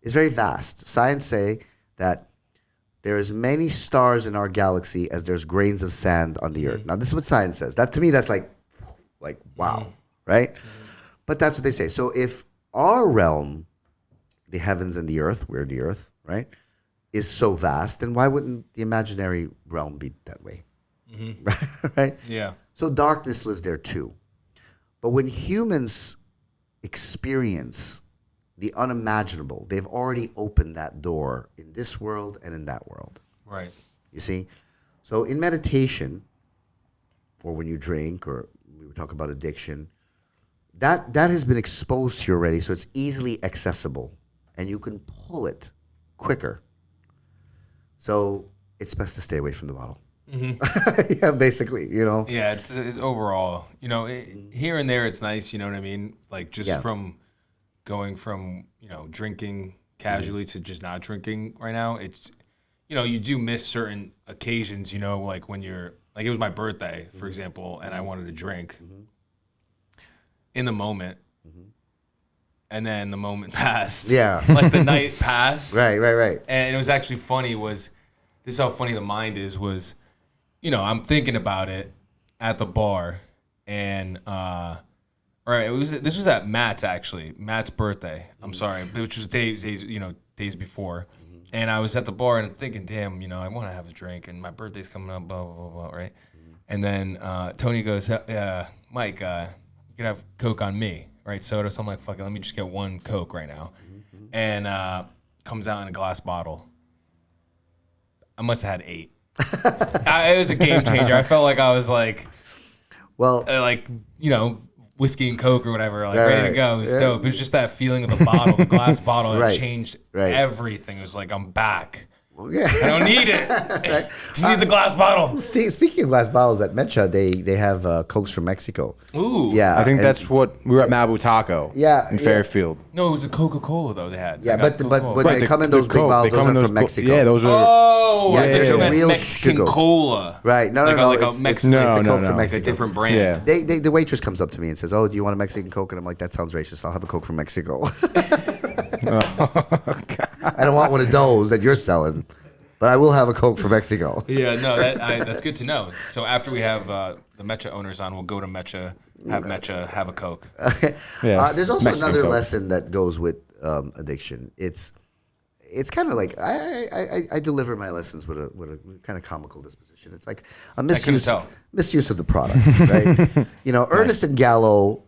[SPEAKER 2] is very vast. Science say that there are as many stars in our galaxy as there's grains of sand on the earth. Now, this is what science says. That to me, that's like wow, right? But that's what they say. So if our realm, the heavens and the earth, we're the earth, right, is so vast, then why wouldn't the imaginary realm be that way? Right?
[SPEAKER 1] Yeah.
[SPEAKER 2] So darkness lives there too. But when humans experience the unimaginable, they've already opened that door in this world and in that world.
[SPEAKER 1] Right.
[SPEAKER 2] You see? So in meditation, or when you drink, or we were talking about addiction, that has been exposed to you already, so it's easily accessible, and you can pull it quicker. So it's best to stay away from the bottle. Yeah, basically,
[SPEAKER 1] Yeah, it's overall, here and there it's nice, you know what I mean? Like just from going from, drinking casually to just not drinking right now, it's, you do miss certain occasions, like when you're, like it was my birthday, for example, and I wanted to drink in the moment, and then the moment passed.
[SPEAKER 2] Yeah.
[SPEAKER 1] Like the night passed.
[SPEAKER 2] Right.
[SPEAKER 1] And it was actually funny this is how funny the mind is, I'm thinking about it at the bar, and this was at Matt's birthday. I'm sorry, which was days before, and I was at the bar and I'm thinking, damn, I want to have a drink, and my birthday's coming up, blah blah blah, blah, right? And then Tony goes, Mike, you can have Coke on me, right? Soda. So I'm like, fuck it, let me just get one Coke right now, and comes out in a glass bottle. I must have had 8. It was a game changer. I felt like I was like,
[SPEAKER 2] Well,
[SPEAKER 1] whiskey and Coke or whatever, like
[SPEAKER 2] Right,
[SPEAKER 1] ready to
[SPEAKER 2] right.
[SPEAKER 1] go. It was
[SPEAKER 2] Yeah.
[SPEAKER 1] dope. It was just that feeling of the bottle, the glass bottle, that
[SPEAKER 2] Right,
[SPEAKER 1] changed
[SPEAKER 2] right.
[SPEAKER 1] everything. It was like, I'm back.
[SPEAKER 2] Yeah.
[SPEAKER 1] I don't need it. Just need the glass bottle.
[SPEAKER 2] Speaking of glass bottles, at Mecha, they have Cokes from Mexico.
[SPEAKER 1] Ooh.
[SPEAKER 2] Yeah,
[SPEAKER 3] I think
[SPEAKER 2] and-
[SPEAKER 3] that's what we were at Mabu Taco.
[SPEAKER 2] Yeah,
[SPEAKER 3] in
[SPEAKER 2] yeah.
[SPEAKER 3] Fairfield.
[SPEAKER 1] No, it was a Coca-Cola though they had.
[SPEAKER 2] Yeah,
[SPEAKER 1] I got
[SPEAKER 2] but
[SPEAKER 1] Coca-Cola.
[SPEAKER 2] when they come in those big
[SPEAKER 3] Coke,
[SPEAKER 2] bottles,
[SPEAKER 3] they come
[SPEAKER 2] those
[SPEAKER 3] in
[SPEAKER 2] are
[SPEAKER 3] those
[SPEAKER 2] from
[SPEAKER 3] co-
[SPEAKER 2] Mexico.
[SPEAKER 3] Yeah, those are.
[SPEAKER 1] Oh,
[SPEAKER 2] Yeah,
[SPEAKER 1] I thought
[SPEAKER 2] they're
[SPEAKER 1] you meant
[SPEAKER 2] real
[SPEAKER 1] Mexican
[SPEAKER 2] Coke.
[SPEAKER 1] cola.
[SPEAKER 2] Right? No,
[SPEAKER 1] like
[SPEAKER 2] no,
[SPEAKER 1] a
[SPEAKER 2] it's
[SPEAKER 1] Mexican,
[SPEAKER 2] it's a
[SPEAKER 3] No,
[SPEAKER 2] Coke
[SPEAKER 3] no,
[SPEAKER 2] from
[SPEAKER 3] no.
[SPEAKER 1] like a
[SPEAKER 2] Mexico.
[SPEAKER 1] different brand.
[SPEAKER 3] Yeah.
[SPEAKER 2] The waitress comes up to me and says, "Oh, do you want a Mexican Coke?" And I'm like, "That sounds racist. I'll have a Coke from Mexico." I don't want one of those that you're selling, but I will have a Coke from Mexico.
[SPEAKER 1] Yeah, no, that's good to know. So after we have the Mecha owners on, we'll go to Mecha, have a Coke.
[SPEAKER 3] Yeah.
[SPEAKER 2] There's also
[SPEAKER 3] Mexican
[SPEAKER 2] another
[SPEAKER 3] Coke.
[SPEAKER 2] lesson that goes with addiction. It's kind of like I deliver my lessons with a kind of comical disposition. It's like a misuse
[SPEAKER 1] tell.
[SPEAKER 2] of the product, right? Ernest and Gallo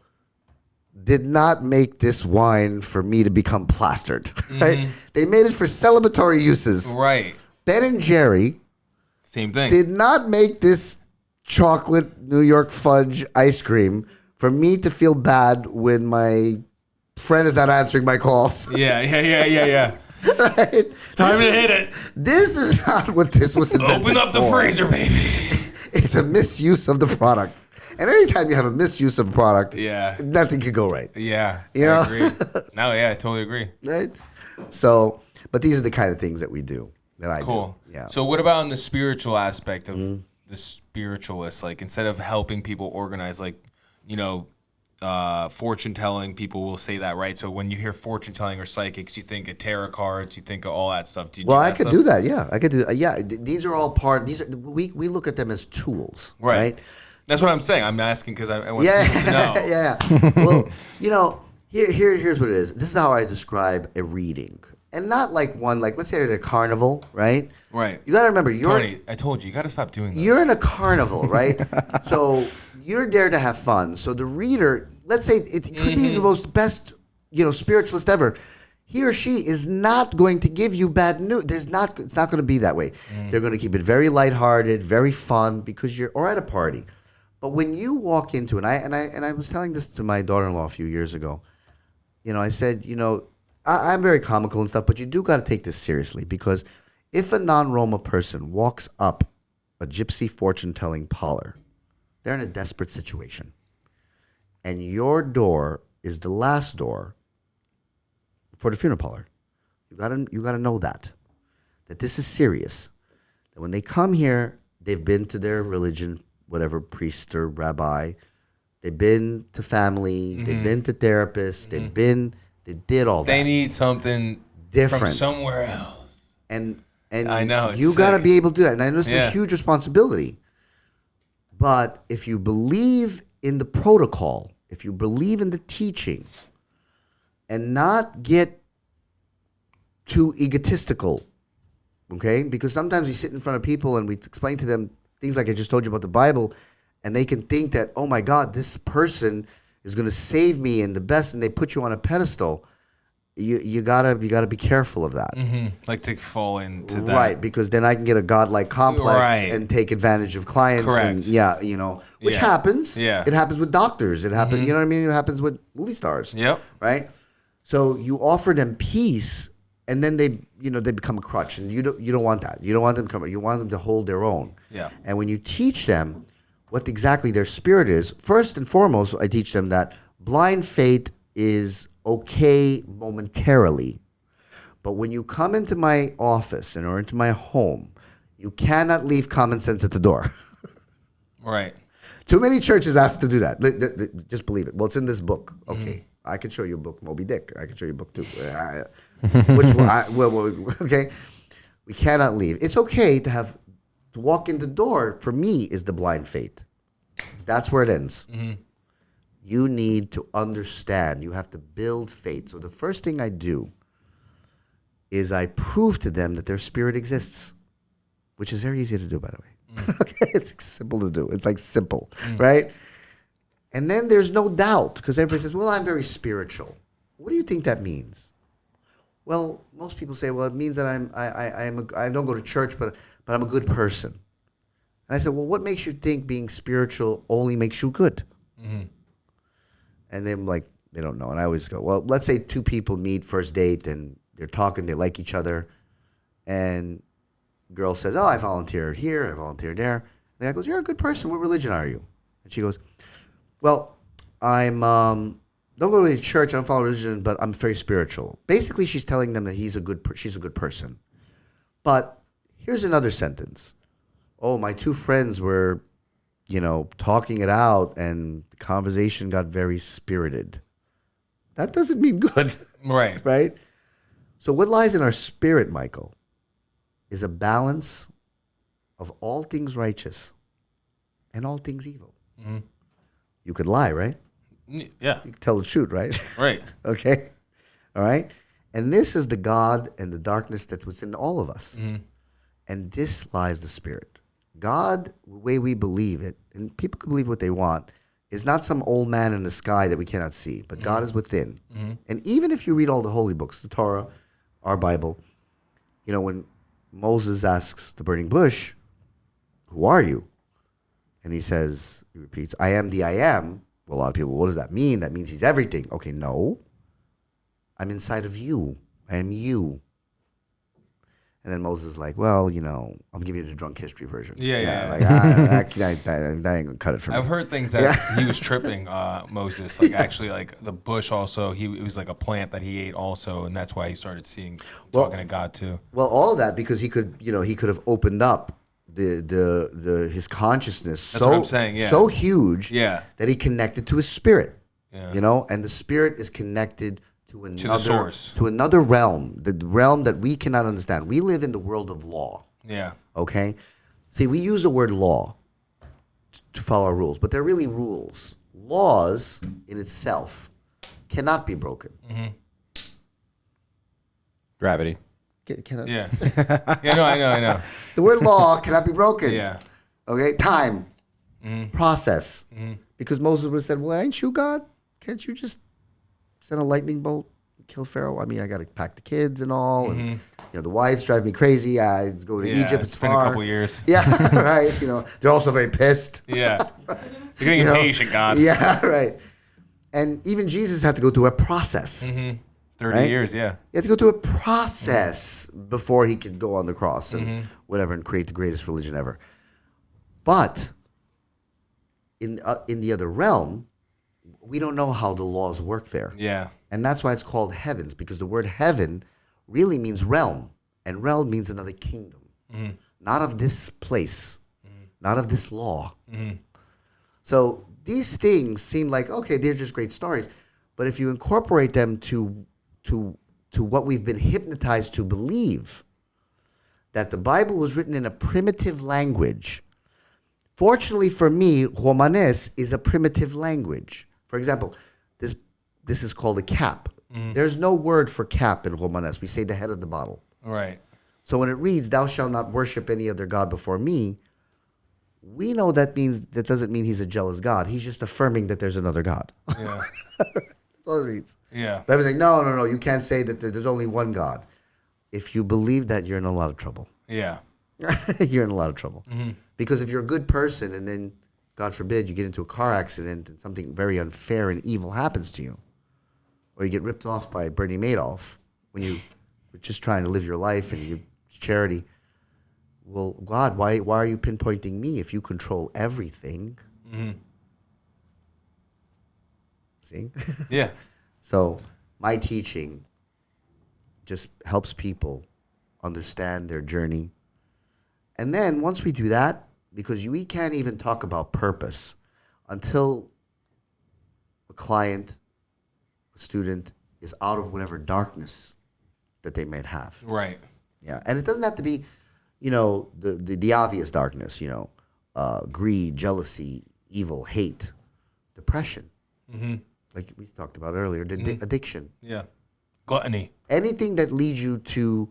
[SPEAKER 2] did not make this wine for me to become plastered, right? They made it for celebratory uses.
[SPEAKER 1] Right.
[SPEAKER 2] Ben and Jerry
[SPEAKER 1] Same thing.
[SPEAKER 2] did not make this chocolate New York fudge ice cream for me to feel bad when my friend is not answering my calls.
[SPEAKER 1] Yeah.
[SPEAKER 2] Right?
[SPEAKER 1] Time to hit it.
[SPEAKER 2] This is not what this was invented
[SPEAKER 1] Open up the
[SPEAKER 2] for.
[SPEAKER 1] freezer, baby.
[SPEAKER 2] It's a misuse of the product. And anytime you have a misuse of a product,
[SPEAKER 1] Yeah.
[SPEAKER 2] nothing can go right.
[SPEAKER 1] Yeah.
[SPEAKER 2] You know?
[SPEAKER 1] I agree. No, yeah, I totally agree.
[SPEAKER 2] Right? So, but these are the kind of things that we do, that I
[SPEAKER 1] Cool.
[SPEAKER 2] do. Yeah.
[SPEAKER 1] So what about on the spiritual aspect of the spiritualist? Like instead of helping people organize, like, fortune telling, people will say that, right? So when you hear fortune telling or psychics, you think of tarot cards, you think of all that stuff. Do you
[SPEAKER 2] Well,
[SPEAKER 1] do
[SPEAKER 2] I
[SPEAKER 1] that
[SPEAKER 2] could
[SPEAKER 1] stuff?
[SPEAKER 2] do that. Yeah, I could do. Yeah, these are all part. We look at them as tools, right?
[SPEAKER 1] That's what I'm saying. I'm asking because I want
[SPEAKER 2] Yeah,
[SPEAKER 1] people to know.
[SPEAKER 2] Well, here's what it is. This is how I describe a reading, and not like one like let's say you're at a carnival, right?
[SPEAKER 1] Right.
[SPEAKER 2] You got to remember
[SPEAKER 1] Tony, I told you, you got to stop doing this.
[SPEAKER 2] you're in a carnival, right? So you're there to have fun. So the reader, let's say it could be the most best, spiritualist ever. He or she is not going to give you bad news. It's not going to be that way. They're going to keep it very lighthearted, very fun because or at a party. But when you walk into and I was telling this to my daughter-in-law a few years ago. I said, I'm very comical and stuff, but you do got to take this seriously because if a non-Roma person walks up a gypsy fortune-telling parlor, they're in a desperate situation. And your door is the last door for the funeral parlor. You gotta know that this is serious. That when they come here, they've been to their religion, whatever priest or rabbi, they've been to family, they've been to therapists, they did all that.
[SPEAKER 1] They need something
[SPEAKER 2] Different.
[SPEAKER 1] from somewhere else.
[SPEAKER 2] And
[SPEAKER 1] I know, it's
[SPEAKER 2] you got to
[SPEAKER 1] sick.
[SPEAKER 2] be able to do that. And I know this is
[SPEAKER 1] Yeah.
[SPEAKER 2] a huge responsibility. But if you believe in the protocol, if you believe in the teaching, and not get too egotistical, okay? Because sometimes we sit in front of people and we explain to them things like I just told you about the Bible, and they can think that, oh my God, this person is going to save me and the best, and they put you on a pedestal. You gotta be careful of that.
[SPEAKER 1] Like to fall into that.
[SPEAKER 2] Right, because then I can get a godlike complex
[SPEAKER 1] Right.
[SPEAKER 2] and take advantage of clients.
[SPEAKER 1] Correct.
[SPEAKER 2] And, which
[SPEAKER 1] Yeah.
[SPEAKER 2] happens.
[SPEAKER 1] Yeah.
[SPEAKER 2] It happens with doctors. It happens, you know what I mean? It happens with movie stars.
[SPEAKER 1] Yep.
[SPEAKER 2] Right? So you offer them peace, and then they become a crutch, and you don't want that. You don't want them to come. You want them to hold their own.
[SPEAKER 1] Yeah.
[SPEAKER 2] And when you teach them what exactly their spirit is, first and foremost, I teach them that blind faith is okay momentarily. But when you come into my office or into my home, you cannot leave common sense at the door.
[SPEAKER 1] Right.
[SPEAKER 2] Too many churches ask to do that. Just believe it. Well, it's in this book. Okay. I could show you a book, Moby Dick. I could show you a book too. Which one? Okay. We cannot leave. It's okay to walk in the door, for me, is the blind faith. That's where it ends. You need to understand. You have to build faith. So the first thing I do is I prove to them that their spirit exists, which is very easy to do, by the way. Okay, it's simple to do. It's like simple, right? And then there's no doubt because everybody says, well, I'm very spiritual. What do you think that means? Well, most people say, well, it means that I don't go to church, but I'm a good person. And I said, well, what makes you think being spiritual only makes you good? And they're like, they don't know. And I always go, well, let's say two people meet, first date, and they're talking, they like each other. And girl says, oh, I volunteered here, I volunteered there. And the guy goes, you're a good person. What religion are you? And she goes, well, I'm, don't go to church, I don't follow religion, but I'm very spiritual. Basically, she's telling them that she's a good person. But here's another sentence. Oh, my two friends were, talking it out, and the conversation got very spirited. That doesn't mean good.
[SPEAKER 1] Right.
[SPEAKER 2] Right? So what lies in our spirit, Michael, is a balance of all things righteous and all things evil. Mm-hmm. You could lie, right?
[SPEAKER 1] Yeah.
[SPEAKER 2] You can tell the truth, right?
[SPEAKER 1] Right.
[SPEAKER 2] Okay? All right? And this is the God and the darkness that was in all of us. Mm-hmm. And this lies the spirit. God, the way we believe it, and people can believe what they want, is not some old man in the sky that we cannot see, but God is within. Mm-hmm. And even if you read all the holy books, the Torah, our Bible, when Moses asks the burning bush, who are you? And he repeats, I am the I am. Well, a lot of people, what does that mean? That means he's everything. Okay, no. I'm inside of you. I am you. And then Moses is like, well, I'm giving you the drunk history version.
[SPEAKER 1] Yeah.
[SPEAKER 2] Like, that ain't going to cut it for me.
[SPEAKER 1] I've heard things that he was tripping Moses. Like, actually, like, the bush also, it was like a plant that he ate also, and that's why he started talking to God, too.
[SPEAKER 2] Well, all of that because he could have opened up his consciousness
[SPEAKER 1] That's what I'm saying, yeah.
[SPEAKER 2] so huge
[SPEAKER 1] that
[SPEAKER 2] he connected to his spirit.
[SPEAKER 1] Yeah.
[SPEAKER 2] And the spirit is connected to
[SPEAKER 1] the source,
[SPEAKER 2] to another realm, the realm that we cannot understand. We live in the world of law.
[SPEAKER 1] Yeah.
[SPEAKER 2] Okay? See, we use the word law to follow our rules, but they're really rules. Laws in itself cannot be broken.
[SPEAKER 1] Mm-hmm.
[SPEAKER 3] Gravity.
[SPEAKER 1] Yeah. Yeah, no, I know.
[SPEAKER 2] The word law cannot be broken.
[SPEAKER 1] Yeah.
[SPEAKER 2] Okay? Time. Mm-hmm. Process. Mm-hmm. Because Moses would have said, well, ain't you God? Can't you just send a lightning bolt, kill Pharaoh? I mean, I got to pack the kids and all. Mm-hmm. And, the wives drive me crazy. I go to Egypt. It's
[SPEAKER 1] been
[SPEAKER 2] far.
[SPEAKER 1] a couple years.
[SPEAKER 2] Yeah, right. They're also very pissed.
[SPEAKER 1] Yeah. You're getting impatient, God.
[SPEAKER 2] Yeah, right. And even Jesus had to go through a process.
[SPEAKER 1] Mm-hmm. 30 years, yeah.
[SPEAKER 2] He had to go through a process before he could go on the cross and whatever and create the greatest religion ever. But in the other realm, we don't know how the laws work there.
[SPEAKER 1] Yeah.
[SPEAKER 2] And that's why it's called heavens, because the word heaven really means realm. And realm means another kingdom. Mm-hmm. Not of this place. Mm-hmm. Not of this law. Mm-hmm. So these things seem like, okay, they're just great stories. But if you incorporate them to what we've been hypnotized to believe, that the Bible was written in a primitive language. Fortunately for me, Romanes is a primitive language. For example, this is called a cap. Mm-hmm. There's no word for cap in Romanes. We say the head of the bottle.
[SPEAKER 1] Right.
[SPEAKER 2] So when it reads, thou shalt not worship any other God before me, we know that doesn't mean he's a jealous God. He's just affirming that there's another God.
[SPEAKER 1] Yeah.
[SPEAKER 2] That's all it means.
[SPEAKER 1] Yeah.
[SPEAKER 2] But I was like, no, you can't say that there's only one God. If you believe that, you're in a lot of trouble.
[SPEAKER 1] Yeah.
[SPEAKER 2] You're in a lot of trouble.
[SPEAKER 1] Mm-hmm.
[SPEAKER 2] Because if you're a good person and then, God forbid, you get into a car accident and something very unfair and evil happens to you, or you get ripped off by Bernie Madoff when you were just trying to live your life and you charity, well, God, why are you pinpointing me if you control everything? Mm-hmm. See?
[SPEAKER 1] Yeah.
[SPEAKER 2] So my teaching just helps people understand their journey. And then once we do that, because we can't even talk about purpose until a client, a student is out of whatever darkness that they might have.
[SPEAKER 1] Right.
[SPEAKER 2] Yeah. And it doesn't have to be, the obvious darkness, greed, jealousy, evil, hate, depression. Mm-hmm. Like we talked about earlier, addiction.
[SPEAKER 1] Yeah. Gluttony.
[SPEAKER 2] Anything that leads you to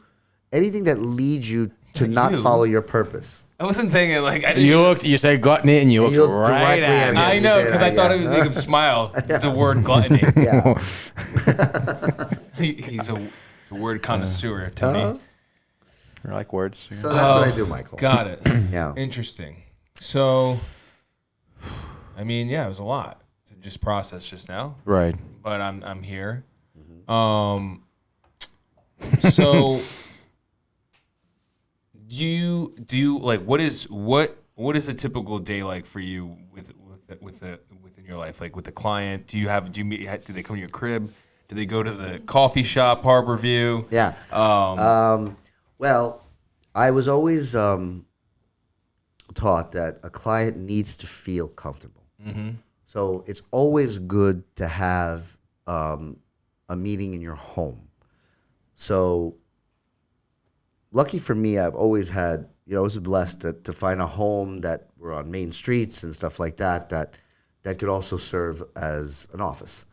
[SPEAKER 2] not follow your purpose.
[SPEAKER 1] I wasn't saying it like I didn't.
[SPEAKER 3] You said gluttony and you looked right at me.
[SPEAKER 1] I know, because I thought it would make him smile. The word gluttony.
[SPEAKER 2] Yeah.
[SPEAKER 1] He's a word connoisseur to me.
[SPEAKER 3] I like words.
[SPEAKER 2] So that's what I do, Michael.
[SPEAKER 1] Got it.
[SPEAKER 2] Yeah.
[SPEAKER 1] Interesting. So, I mean, yeah, it was a lot to just processed just now.
[SPEAKER 3] Right.
[SPEAKER 1] But I'm here. So do you like what is a typical day like for you within your life, like with the client? Do you meet? Do they come to your crib? Do they go to the coffee shop, Harbor View?
[SPEAKER 2] Yeah. Well, I was always taught that a client needs to feel comfortable. So it's always good to have a meeting in your home. So lucky for me, I've always had, I was blessed to find a home that were on main streets and stuff like that could also serve as an office.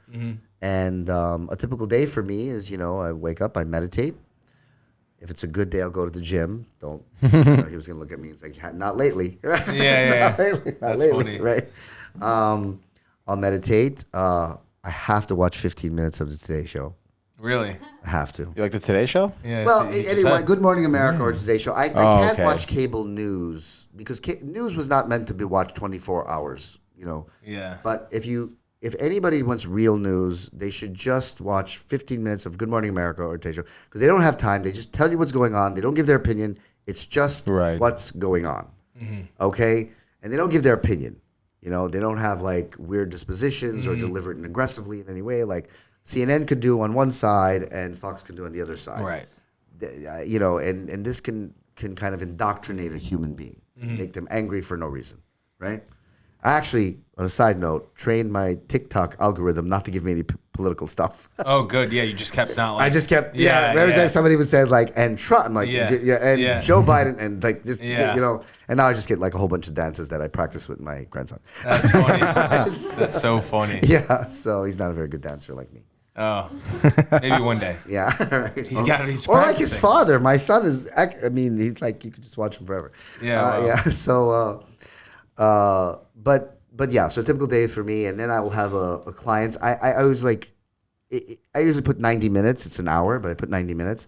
[SPEAKER 2] And a typical day for me is, I wake up, I meditate. If it's a good day, I'll go to the gym. Don't. He was gonna look at me and say, "Not lately."
[SPEAKER 1] Yeah.
[SPEAKER 2] Not lately,
[SPEAKER 1] funny.
[SPEAKER 2] right? I'll meditate. I have to watch 15 minutes of the Today Show.
[SPEAKER 1] Really?
[SPEAKER 2] I have to.
[SPEAKER 3] You like the Today Show?
[SPEAKER 1] Yeah.
[SPEAKER 2] Well,
[SPEAKER 1] so you just
[SPEAKER 2] anyway,
[SPEAKER 1] said-
[SPEAKER 2] Good Morning America or Today Show. I can't
[SPEAKER 3] okay.
[SPEAKER 2] watch cable news because news was not meant to be watched 24 hours.
[SPEAKER 1] Yeah.
[SPEAKER 2] But if anybody wants real news, they should just watch 15 minutes of Good Morning America or Today Show because they don't have time. They just tell you what's going on. They don't give their opinion. It's just what's going on. Okay? And they don't give their opinion. They don't have like weird dispositions or deliver it aggressively in any way. Like CNN could do on one side and Fox could do on the other side.
[SPEAKER 1] Right.
[SPEAKER 2] And this can kind of indoctrinate a human being, make them angry for no reason, right? I actually, on a side note, trained my TikTok algorithm not to give me any political stuff.
[SPEAKER 1] Oh, good. Yeah, you just kept not like.
[SPEAKER 2] I just kept, every time somebody would say like, and Trump, I'm like, Joe Biden, and like this, and now I just get like a whole bunch of dances that I practice with my grandson.
[SPEAKER 1] That's funny. That's so funny.
[SPEAKER 2] Yeah, so he's not a very good dancer like me.
[SPEAKER 1] Oh, maybe one day.
[SPEAKER 2] Yeah, right.
[SPEAKER 1] He's got it. He's
[SPEAKER 2] or like his
[SPEAKER 1] practicing.
[SPEAKER 2] father. My son is. I mean, he's like you could just watch him forever.
[SPEAKER 1] Yeah, wow.
[SPEAKER 2] Yeah. So, but yeah. So a typical day for me, and then I will have a clients. I was like, I usually put 90 minutes. It's an hour, but I put 90 minutes.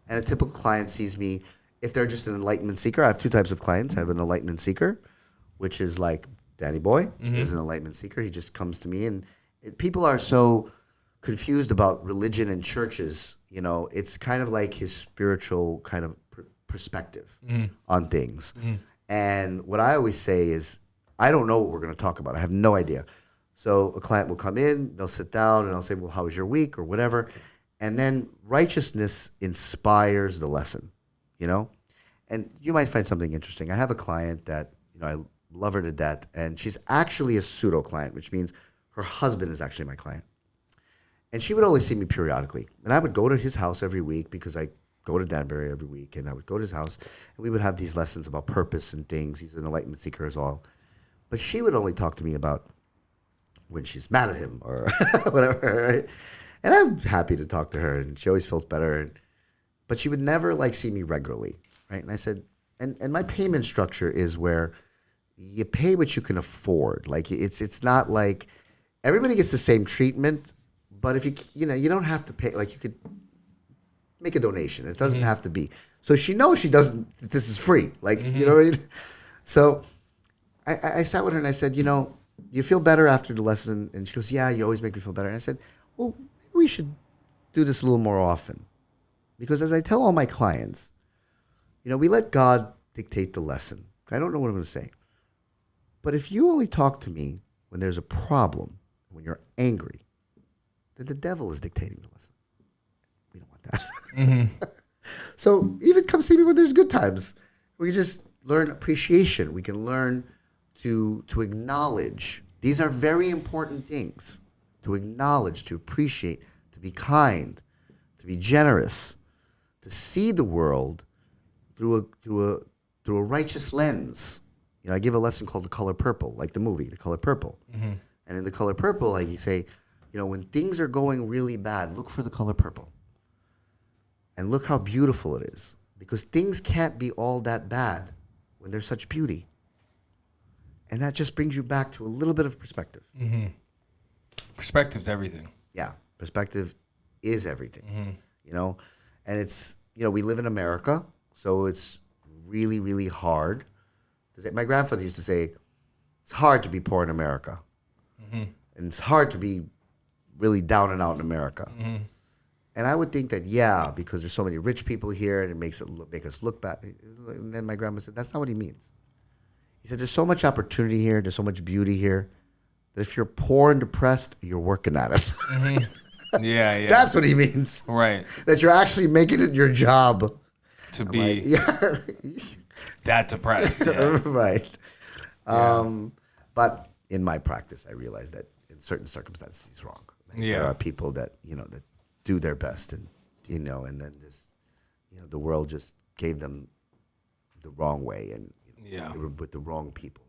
[SPEAKER 2] And a typical client sees me if they're just an enlightenment seeker. I have two types of clients. I have an enlightenment seeker, which is like Danny Boy is an enlightenment seeker. He just comes to me, and people are so confused about religion and churches. It's kind of like his spiritual kind of perspective on things. And what I always say is, I don't know what we're going to talk about. I have no idea. So a client will come in, they'll sit down, and I'll say, well, how was your week or whatever? And then righteousness inspires the lesson, And you might find something interesting. I have a client that, I love her to death, and she's actually a pseudo-client, which means her husband is actually my client. And she would only see me periodically. And I would go to his house every week because I go to Danbury every week. And I would go to his house, and we would have these lessons about purpose and things. He's an enlightenment seeker as well. But she would only talk to me about when she's mad at him or whatever, right? And I'm happy to talk to her, and she always feels better. But she would never, see me regularly, right? And I said, and my payment structure is where you pay what you can afford. Like, it's not like everybody gets the same treatment. But if you don't have to pay, like you could make a donation. It doesn't have to be. So she knows she doesn't, this is free. Like, you know what I mean? So I sat with her and I said, you feel better after the lesson? And she goes, yeah, you always make me feel better. And I said, well, maybe we should do this a little more often. Because as I tell all my clients, we let God dictate the lesson. I don't know what I'm going to say. But if you only talk to me when there's a problem, when you're angry, then the devil is dictating the lesson. We don't want that. So even come see me when there's good times. We can just learn appreciation. We can learn to acknowledge. These are very important things. To acknowledge, to appreciate, to be kind, to be generous, to see the world through a righteous lens. I give a lesson called The Color Purple, like the movie, The Color Purple. And in The Color Purple, you say, when things are going really bad, look for the color purple. And look how beautiful it is. Because things can't be all that bad when there's such beauty. And that just brings you back to a little bit of perspective.
[SPEAKER 1] Perspective's everything.
[SPEAKER 2] Yeah, perspective is everything. And it's, we live in America, so it's really, really hard. My grandfather used to say, it's hard to be poor in America. And it's hard to be really down and out in America.
[SPEAKER 1] Mm-hmm.
[SPEAKER 2] And I would think that, because there's so many rich people here and it make us look bad. And then my grandma said, that's not what he means. He said, there's so much opportunity here. There's so much beauty here that if you're poor and depressed, you're working at it.
[SPEAKER 1] Mm-hmm. Yeah.
[SPEAKER 2] That's what he means.
[SPEAKER 1] Right.
[SPEAKER 2] That you're actually making it your job.
[SPEAKER 1] To be that depressed. Yeah.
[SPEAKER 2] Right. But in my practice, I realized that in certain circumstances, he's wrong. There are people that, that do their best and, and then just, the world just gave them the wrong way and they were with the wrong people.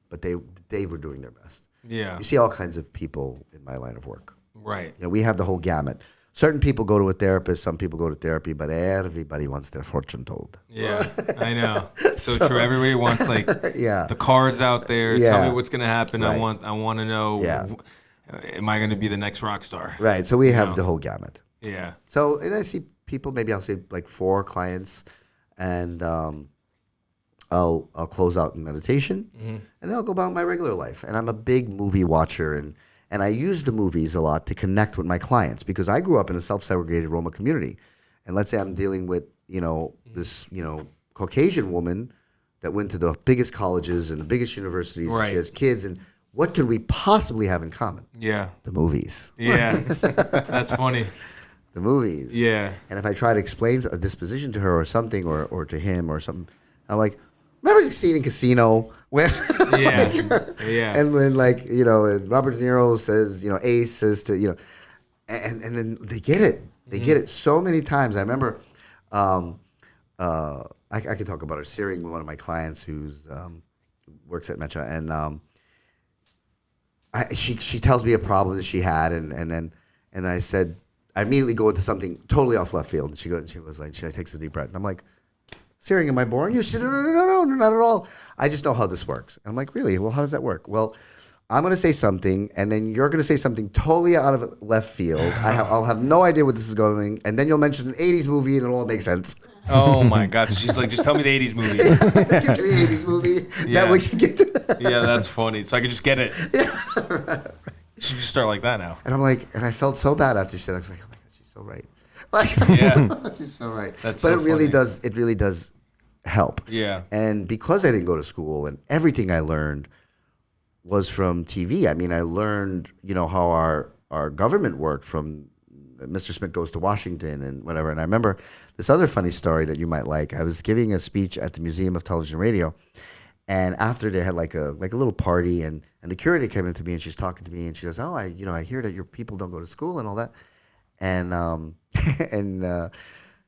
[SPEAKER 2] But they were doing their best.
[SPEAKER 1] Yeah.
[SPEAKER 2] You see all kinds of people in my line of work.
[SPEAKER 1] Right.
[SPEAKER 2] We have the whole gamut. Certain people go to a therapist, some people go to therapy, but everybody wants their fortune told.
[SPEAKER 1] Yeah, I know. So true. Everybody wants the cards out there.
[SPEAKER 2] Yeah.
[SPEAKER 1] Tell me what's going to happen.
[SPEAKER 2] Right.
[SPEAKER 1] I want to know.
[SPEAKER 2] Yeah.
[SPEAKER 1] Am I going to be the next rock star?
[SPEAKER 2] Right. So we have the whole gamut.
[SPEAKER 1] Yeah.
[SPEAKER 2] So and I see people. Maybe I'll say like 4 clients, and I'll close out in meditation, and then I'll go about my regular life. And I'm a big movie watcher, and I use the movies a lot to connect with my clients because I grew up in a self-segregated Roma community. And let's say I'm dealing with, this, Caucasian woman that went to the biggest colleges and the biggest universities.
[SPEAKER 1] Right.
[SPEAKER 2] And she has kids. And what can we possibly have in common?
[SPEAKER 1] Yeah.
[SPEAKER 2] The movies.
[SPEAKER 1] Yeah. That's funny.
[SPEAKER 2] The movies.
[SPEAKER 1] Yeah.
[SPEAKER 2] And if I try to explain a disposition to her or something or to him or something, I'm like, remember the scene in Casino when
[SPEAKER 1] yeah.
[SPEAKER 2] and when and Robert De Niro says, Ace says to, and then they get it. They get it so many times. I remember I could talk about her Syrian, one of my clients who's works at Magi, and she tells me a problem that she had and I said I immediately go into something totally off left field and she was like, she takes a deep breath and I'm like, Syrian, am I boring you? She said, no, not at all. I just know how this works. And I'm like, really? Well, how does that work? Well, I'm going to say something, and then you're going to say something totally out of left field. I'll have no idea what this is going, and then you'll mention an 80s movie, and it'll all make sense.
[SPEAKER 1] Oh, my God. So she's like, just tell me the 80s movie.
[SPEAKER 2] Let's get to the 80s movie.
[SPEAKER 1] Yeah.
[SPEAKER 2] That we can get to.
[SPEAKER 1] Yeah, that's funny. So I could just get it. Yeah. You should just start like that now.
[SPEAKER 2] And I'm like, and I felt so bad after she said it. I was like, oh, my God, she's so right. She's so right.
[SPEAKER 1] That's
[SPEAKER 2] but
[SPEAKER 1] so
[SPEAKER 2] it really
[SPEAKER 1] funny.
[SPEAKER 2] It really does help.
[SPEAKER 1] Yeah.
[SPEAKER 2] And because I didn't go to school and everything I learned was from TV. I mean, I learned, how our government worked from Mr. Smith Goes to Washington and whatever. And I remember this other funny story that you might like. I was giving a speech at the Museum of Television and Radio, and after they had like a little party, and the curator came in to me and she's talking to me and she goes, "Oh, I hear that your people don't go to school and all that," and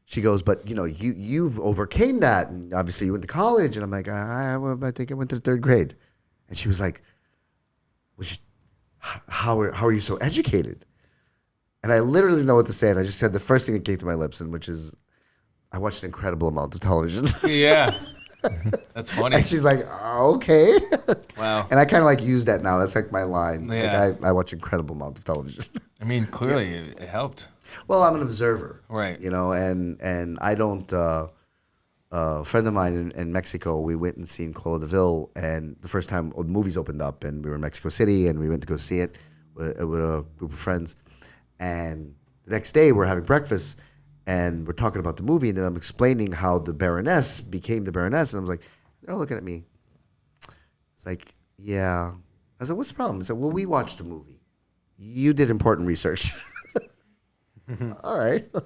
[SPEAKER 2] she goes, "But you've overcame that, and obviously you went to college." And I'm like, I think I went to the 3rd grade, and she was like, how are you so educated? And I literally know what to say, and I just said the first thing that came to my lips, and which is, I watched an incredible amount of television.
[SPEAKER 1] Yeah. That's funny.
[SPEAKER 2] And she's like, okay.
[SPEAKER 1] Wow.
[SPEAKER 2] And I kind of used that now. That's like my line.
[SPEAKER 1] Yeah.
[SPEAKER 2] I watch an incredible amount of television.
[SPEAKER 1] I mean, clearly it helped.
[SPEAKER 2] Well, I'm an observer.
[SPEAKER 1] Right.
[SPEAKER 2] And I don't, a friend of mine in Mexico, we went and seen Cruella de Vil, and the first time the movies opened up, and we were in Mexico City, and we went to go see it with a group of friends. And the next day, we're having breakfast, and we're talking about the movie, and then I'm explaining how the Baroness became the Baroness, and I was like, they're all looking at me. It's like, yeah. I said, what's the problem? I said, well, we watched the movie. You did important research. All right. It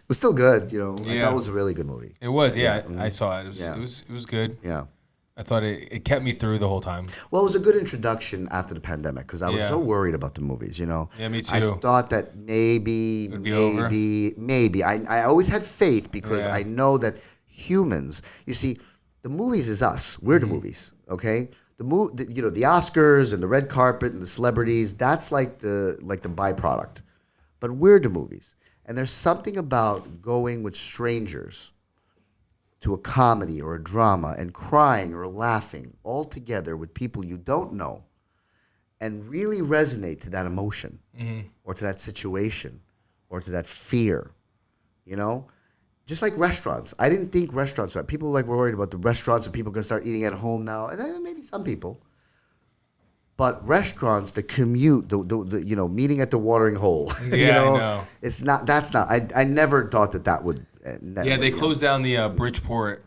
[SPEAKER 2] was still good, I thought it was a really good movie.
[SPEAKER 1] It was, yeah. I saw it. It was good.
[SPEAKER 2] Yeah.
[SPEAKER 1] I thought it kept me through the whole time.
[SPEAKER 2] Well, it was a good introduction after the pandemic because I was so worried about the movies,
[SPEAKER 1] Yeah, me too.
[SPEAKER 2] I thought that maybe. I always had faith because I know that humans, you see, the movies is us. We're the movies, okay? The Oscars and the red carpet and the celebrities, that's like the byproduct. But we're the movies. And there's something about going with strangers to a comedy or a drama and crying or laughing all together with people you don't know and really resonate to that emotion or to that situation or to that fear, Just like restaurants. I didn't think restaurants were. People were worried about the restaurants and people are going to start eating at home now. And maybe some people. But restaurants, the commute, the meeting at the watering hole,
[SPEAKER 1] Yeah, I know.
[SPEAKER 2] it's not. That's not. I never thought that would.
[SPEAKER 1] Yeah, they closed down the Bridgeport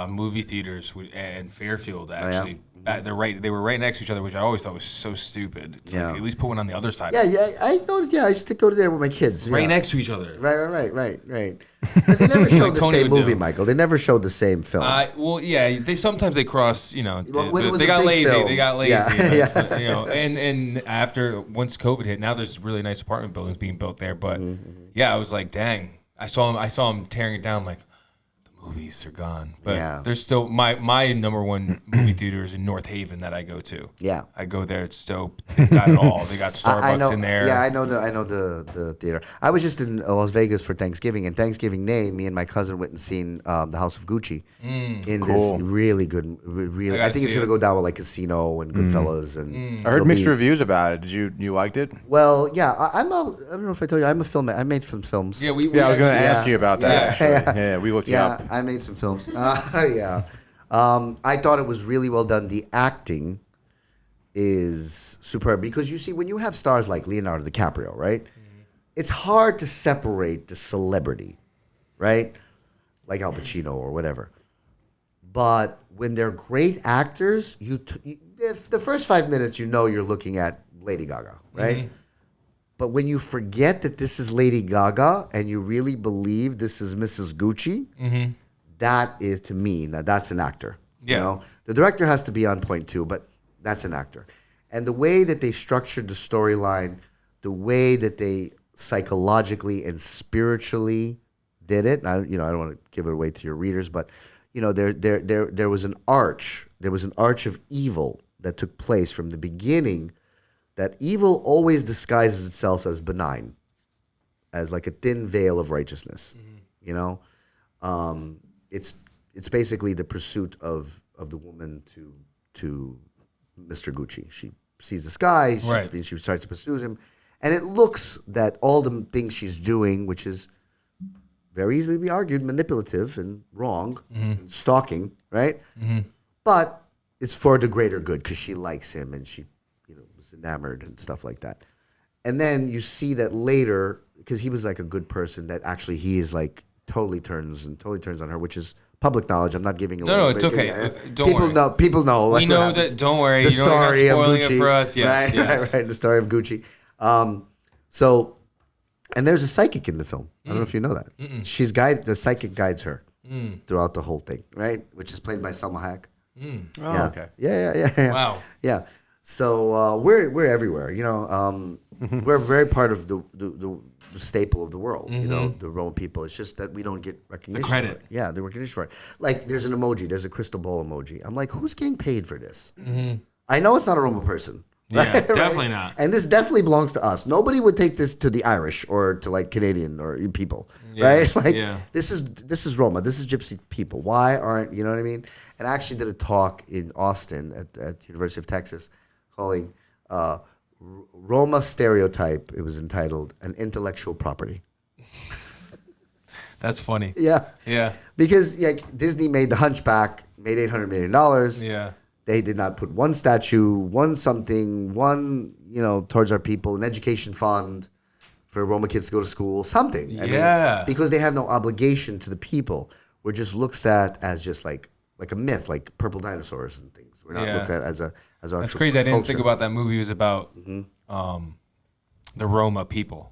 [SPEAKER 1] movie theaters and Fairfield. Actually, They were right next to each other, which I always thought was so stupid. It's like, at least put one on the other side.
[SPEAKER 2] Yeah, I noticed. Yeah, I used to go there with my kids.
[SPEAKER 1] Right next to each other.
[SPEAKER 2] Right. But they never showed the same movie, Michael. They never showed the same film.
[SPEAKER 1] Well, yeah, they sometimes cross. They got lazy.
[SPEAKER 2] Film.
[SPEAKER 1] They got lazy.
[SPEAKER 2] Yeah.
[SPEAKER 1] So, and after once COVID hit, now there's really nice apartment buildings being built there. But yeah, I was like, dang. I saw him tearing it down. Like, the movies are gone, but there's still my number one movie theater is in North Haven that I go to. Yeah, I go there. It's dope. They got it all. They got Starbucks in there.
[SPEAKER 2] Yeah, I know the theater. I was just in Las Vegas for Thanksgiving, and Thanksgiving Day, me and my cousin went and seen the House of Gucci in this really good. I think it's gonna go down with like Casino and Goodfellas and.
[SPEAKER 3] I heard mixed reviews about it. Did you liked it?
[SPEAKER 2] Well, yeah, I don't know if I told you I'm a filmmaker. I made some films.
[SPEAKER 3] Yeah, I was gonna ask you about that. Yeah, we looked you up.
[SPEAKER 2] I made some films. I thought it was really well done. The acting is superb because you see, when you have stars like Leonardo DiCaprio, right? It's hard to separate the celebrity, right? Like Al Pacino or whatever. But when they're great actors, if the first 5 minutes you're looking at Lady Gaga, right? But when you forget that this is Lady Gaga and you really believe this is Mrs. Gucci, that is, to me, now that's an actor. Yeah. The director has to be on point too, but that's an actor. And the way that they structured the storyline, the way that they psychologically and spiritually did it, and I don't want to give it away to your readers, but there was an arch. There was an arch of evil that took place from the beginning. That evil always disguises itself as benign, as like a thin veil of righteousness. It's basically the pursuit of the woman to Mr. Gucci. She sees this guy, she starts to pursue him, and it looks that all the things she's doing, which is very easily be argued manipulative and wrong, and stalking, right? But it's for the greater good because she likes him and she was enamored and stuff like that. And then you see that later, because he was like a good person, that actually he is like totally turns on her, which is public knowledge. I'm not giving away.
[SPEAKER 1] No, it's okay. Don't worry.
[SPEAKER 2] People know.
[SPEAKER 1] We know that. Don't worry.
[SPEAKER 2] The story of Gucci.
[SPEAKER 1] It for us. Yes.
[SPEAKER 2] Right. The story of Gucci. And there's a psychic in the film. I don't know if you know that. She's the psychic guides her throughout the whole thing, right? Which is played by Salma Hayek.
[SPEAKER 3] Oh, okay.
[SPEAKER 2] Yeah.
[SPEAKER 1] Wow.
[SPEAKER 2] Yeah. So we're everywhere. We're very part of the staple of the world. The Roma people. It's just that we don't get recognition.
[SPEAKER 1] The credit.
[SPEAKER 2] For it. Yeah, the recognition for it. Like there's an emoji. There's a crystal ball emoji. I'm like, who's getting paid for this? I know it's not a Roma person.
[SPEAKER 1] Yeah,
[SPEAKER 2] right?
[SPEAKER 1] definitely not.
[SPEAKER 2] And this definitely belongs to us. Nobody would take this to the Irish or to like Canadian or people, right? Like this is Roma. This is Gypsy people. Why aren't you know what I mean? And I actually did a talk in Austin at the University of Texas, calling Roma Stereotype. It was entitled "An Intellectual Property."
[SPEAKER 1] That's funny.
[SPEAKER 2] Yeah. Because Disney made The Hunchback, made $800 million.
[SPEAKER 1] Yeah.
[SPEAKER 2] They did not put one statue, one towards our people, an education fund for Roma kids to go to school, something. I mean, because they have no obligation to the people. We're just looked at as just like a myth, like purple dinosaurs and things. We're not looked at as our
[SPEAKER 1] That's crazy. I didn't think about that movie. It was about the Roma people.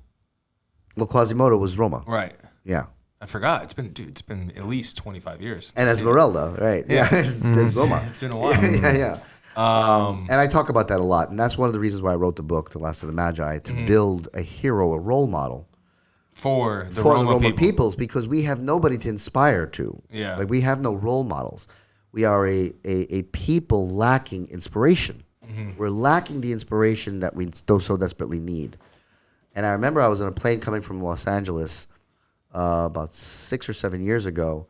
[SPEAKER 2] Well, Quasimodo was Roma.
[SPEAKER 1] Right.
[SPEAKER 2] Yeah.
[SPEAKER 1] I forgot. It's been at least 25 years.
[SPEAKER 2] And Esmeralda, right? Yeah. It's Roma.
[SPEAKER 1] It's been a while.
[SPEAKER 2] Yeah. And I talk about that a lot. And that's one of the reasons why I wrote the book, The Last of the Magi, to build a hero, a role model.
[SPEAKER 1] For the
[SPEAKER 2] Roma peoples, because we have nobody to inspire to.
[SPEAKER 1] Yeah.
[SPEAKER 2] Like we have no role models. We are a people lacking inspiration. We're lacking the inspiration that we so desperately need. And I remember I was on a plane coming from Los Angeles about 6 or 7 years ago,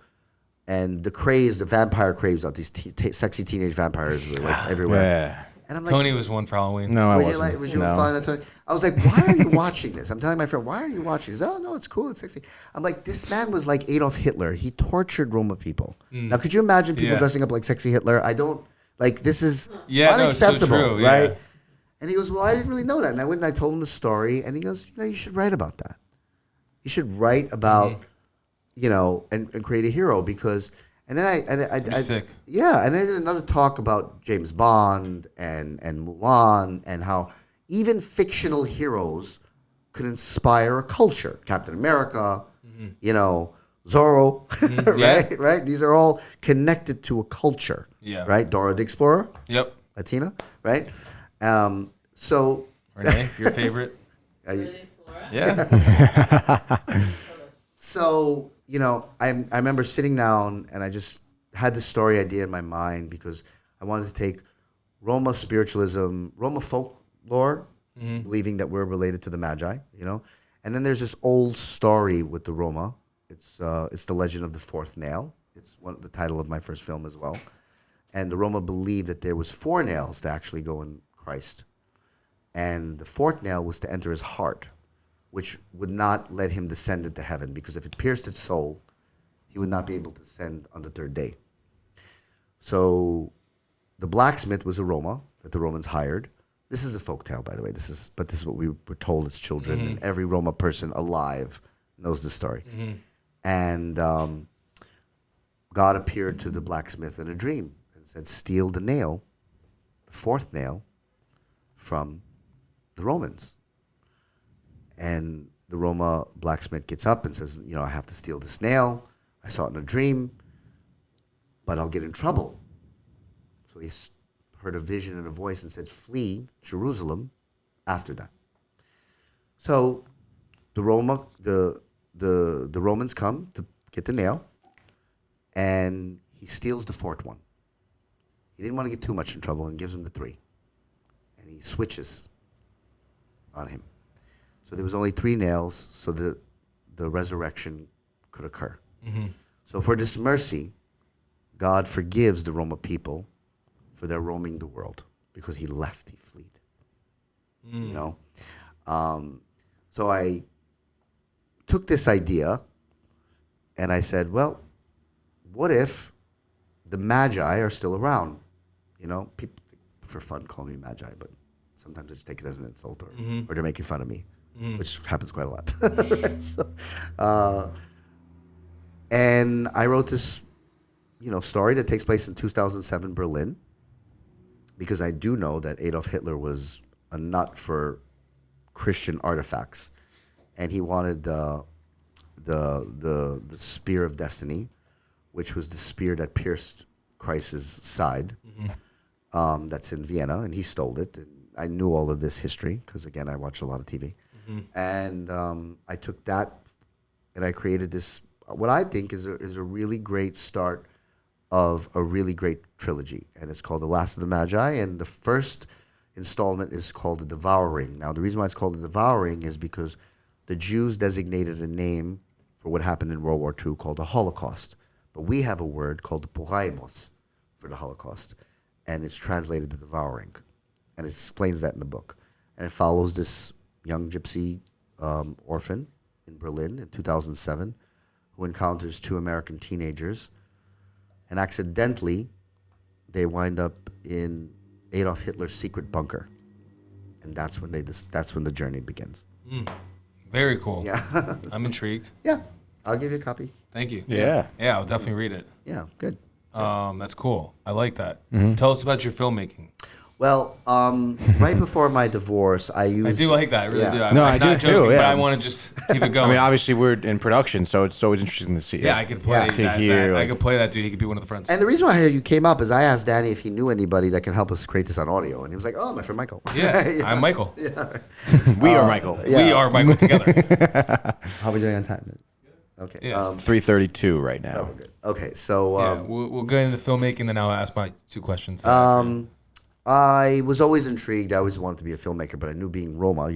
[SPEAKER 2] and the vampire craze out, these sexy teenage vampires were like everywhere.
[SPEAKER 3] Yeah.
[SPEAKER 2] And I'm like,
[SPEAKER 1] Tony was one for Halloween.
[SPEAKER 3] No, I wasn't.
[SPEAKER 2] Was you following that, Tony? I was like, why are you watching this? I'm telling my friend, why are you watching this? Oh, no, it's cool. It's sexy. I'm like, this man was like Adolf Hitler. He tortured Roma people. Now, could you imagine people dressing up like sexy Hitler? I don't, like, this is unacceptable,
[SPEAKER 1] so true,
[SPEAKER 2] right? And he goes, well, I didn't really know that. And I went and I told him the story. And he goes, you should write about that. You should write about, and create a hero because. And then I
[SPEAKER 1] sick.
[SPEAKER 2] Yeah, and I did another talk about James Bond and Mulan and how even fictional heroes could inspire a culture. Captain America, Zorro, right? Right? These are all connected to a culture.
[SPEAKER 1] Yeah.
[SPEAKER 2] Right? Dora the Explorer.
[SPEAKER 1] Yep.
[SPEAKER 2] Latina, right? So
[SPEAKER 1] Renee, your favorite?
[SPEAKER 3] Yeah.
[SPEAKER 2] So, I remember sitting down and I just had this story idea in my mind because I wanted to take Roma spiritualism, Roma folklore, believing that we're related to the Magi, And then there's this old story with the Roma. It's the legend of the fourth nail. It's the title of my first film as well. And the Roma believed that there was 4 nails to actually go in Christ. And the 4th nail was to enter his heart, which would not let him descend into heaven, because if it pierced his soul, he would not be able to ascend on the 3rd day. So the blacksmith was a Roma that the Romans hired. This is a folktale, by the way. This is what we were told as children, and every Roma person alive knows this story. And God appeared to the blacksmith in a dream and said, steal the nail, the 4th nail, from the Romans. And the Roma blacksmith gets up and says, I have to steal this nail. I saw it in a dream, but I'll get in trouble. So he heard a vision and a voice and said, flee Jerusalem after that. So the Romans come to get the nail, and he steals the 4th one. He didn't want to get too much in trouble and gives him the 3. And he switches on him. So there was only 3 nails, so the resurrection could occur. So for this mercy, God forgives the Roma people for their roaming the world, because he left, he fled. So I took this idea and I said, well, what if the Magi are still around? People for fun call me Magi, but sometimes I just take it as an insult or they're making fun of me, which happens quite a lot. Right? And I wrote this, story that takes place in 2007 Berlin, because I do know that Adolf Hitler was a nut for Christian artifacts, and he wanted the spear of destiny, which was the spear that pierced Christ's side. That's in Vienna, and he stole it. And I knew all of this history because, again, I watch a lot of TV. And I took that and I created this, what I think is a really great start of a really great trilogy. And it's called The Last of the Magi. And the first installment is called The Devouring. Now, the reason why it's called The Devouring is because the Jews designated a name for what happened in World War II called the Holocaust. But we have a word called the Puraimos for the Holocaust. And it's translated The Devouring. And it explains that in the book. And it follows this young gypsy orphan in Berlin in 2007 who encounters 2 American teenagers. And accidentally, they wind up in Adolf Hitler's secret bunker. And that's when the journey begins.
[SPEAKER 1] Very cool.
[SPEAKER 2] Yeah.
[SPEAKER 1] I'm intrigued.
[SPEAKER 2] Yeah. I'll give you a copy.
[SPEAKER 1] Thank you.
[SPEAKER 3] Yeah.
[SPEAKER 1] Yeah, I'll definitely read it.
[SPEAKER 2] Yeah, good.
[SPEAKER 1] That's cool. I like that. Tell us about your filmmaking.
[SPEAKER 2] Well, right before my divorce, I
[SPEAKER 1] I do like that. I really do.
[SPEAKER 3] No,
[SPEAKER 1] I'm
[SPEAKER 3] I do
[SPEAKER 1] not
[SPEAKER 3] too,
[SPEAKER 1] joking,
[SPEAKER 3] yeah.
[SPEAKER 1] But I want to just keep it going.
[SPEAKER 3] I mean, obviously we're in production, so it's always interesting to see.
[SPEAKER 1] yeah, I could play
[SPEAKER 3] to
[SPEAKER 1] that.
[SPEAKER 3] hear,
[SPEAKER 1] I
[SPEAKER 3] like-
[SPEAKER 1] could play that dude. He could be one of the friends.
[SPEAKER 2] And the reason why you came up is I asked Danny if he knew anybody that can help us create this on audio. And he was like, oh, my friend Michael.
[SPEAKER 1] Yeah, I'm Michael.
[SPEAKER 3] We are Michael.
[SPEAKER 1] We are Michael together.
[SPEAKER 2] How are we doing on time? Okay.
[SPEAKER 1] Yeah.
[SPEAKER 3] 3:32 right now.
[SPEAKER 2] We're good. Okay, so
[SPEAKER 1] Yeah, we'll go into the filmmaking, then I'll ask my 2 questions.
[SPEAKER 2] I was always intrigued. I always wanted to be a filmmaker, but I knew being Roma,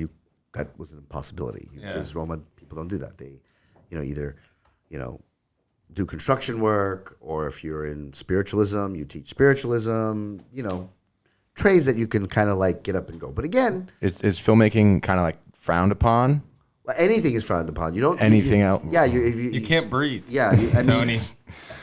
[SPEAKER 2] that was an impossibility.
[SPEAKER 1] Yeah.
[SPEAKER 2] Because Roma people don't do that. They, either, do construction work, or if you're in spiritualism, you teach spiritualism. Trades that you can kind of like get up and go. But again,
[SPEAKER 3] Is filmmaking kind of like frowned upon?
[SPEAKER 2] anything is frowned upon. You don't
[SPEAKER 3] Anything out.
[SPEAKER 2] Yeah,
[SPEAKER 1] You can't breathe.
[SPEAKER 2] Yeah, I mean,
[SPEAKER 1] Tony.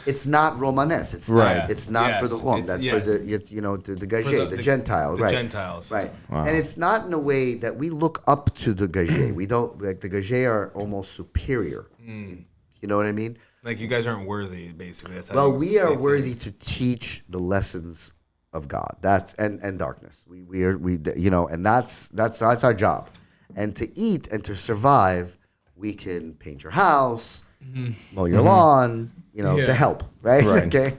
[SPEAKER 2] it's not Romanes. It's
[SPEAKER 3] Right.
[SPEAKER 2] not. It's not for the Rom. That's for the the Gage, the Gentile.
[SPEAKER 1] The
[SPEAKER 2] right.
[SPEAKER 1] Gentiles.
[SPEAKER 2] Right.
[SPEAKER 3] Wow.
[SPEAKER 2] And it's not in a way that we look up to the Gage. We don't like the Gage are almost superior. You know what I mean?
[SPEAKER 1] Like you guys aren't worthy, basically. That's how
[SPEAKER 2] Well,
[SPEAKER 1] you
[SPEAKER 2] we are
[SPEAKER 1] think.
[SPEAKER 2] worthy to teach the lessons of God. That's and darkness. We and that's our job. And to eat and to survive, we can paint your house, mow your lawn, to help, right? Okay.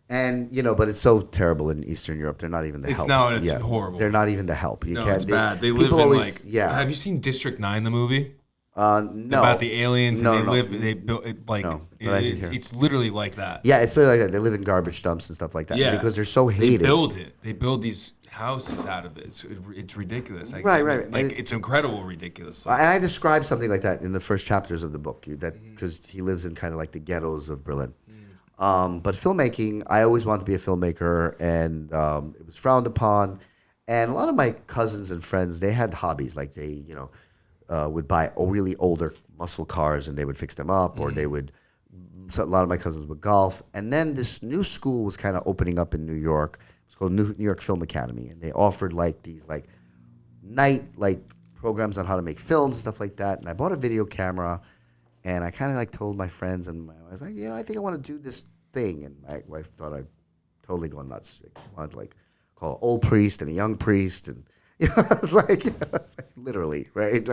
[SPEAKER 2] And but it's so terrible in Eastern Europe. They're not even the help.
[SPEAKER 1] It's horrible.
[SPEAKER 2] They're not even the help. You
[SPEAKER 1] No,
[SPEAKER 2] can't.
[SPEAKER 1] it's bad. They live in
[SPEAKER 2] always,
[SPEAKER 1] Have you seen District 9, the movie?
[SPEAKER 2] No.
[SPEAKER 1] About the aliens
[SPEAKER 2] No,
[SPEAKER 1] and
[SPEAKER 2] no.
[SPEAKER 1] they built it like
[SPEAKER 2] No, but I did hear.
[SPEAKER 1] it's literally like that.
[SPEAKER 2] Yeah, it's literally like that. They live in garbage dumps and stuff like that.
[SPEAKER 1] Yeah.
[SPEAKER 2] Because they're so
[SPEAKER 1] They
[SPEAKER 2] hated.
[SPEAKER 1] build it. They build these houses out of it. It's ridiculous.
[SPEAKER 2] Right.
[SPEAKER 1] Like
[SPEAKER 2] And
[SPEAKER 1] it's incredible ridiculous.
[SPEAKER 2] And I describe something like that in the first chapters of the book. Because he lives in kind of like the ghettos of Berlin. But filmmaking, I always wanted to be a filmmaker, and it was frowned upon. And a lot of my cousins and friends, they had hobbies, like they, would buy really older muscle cars and they would fix them up, or they would. So a lot of my cousins would golf, and then this new school was kind of opening up in New York. It's called New York Film Academy, and they offered like these night programs on how to make films and stuff like that. And I bought a video camera. And I kind of told my friends, and I was like, I think I want to do this thing. And my wife thought I'd totally gone nuts. She wanted to call an old priest and a young priest, and it's like literally, right?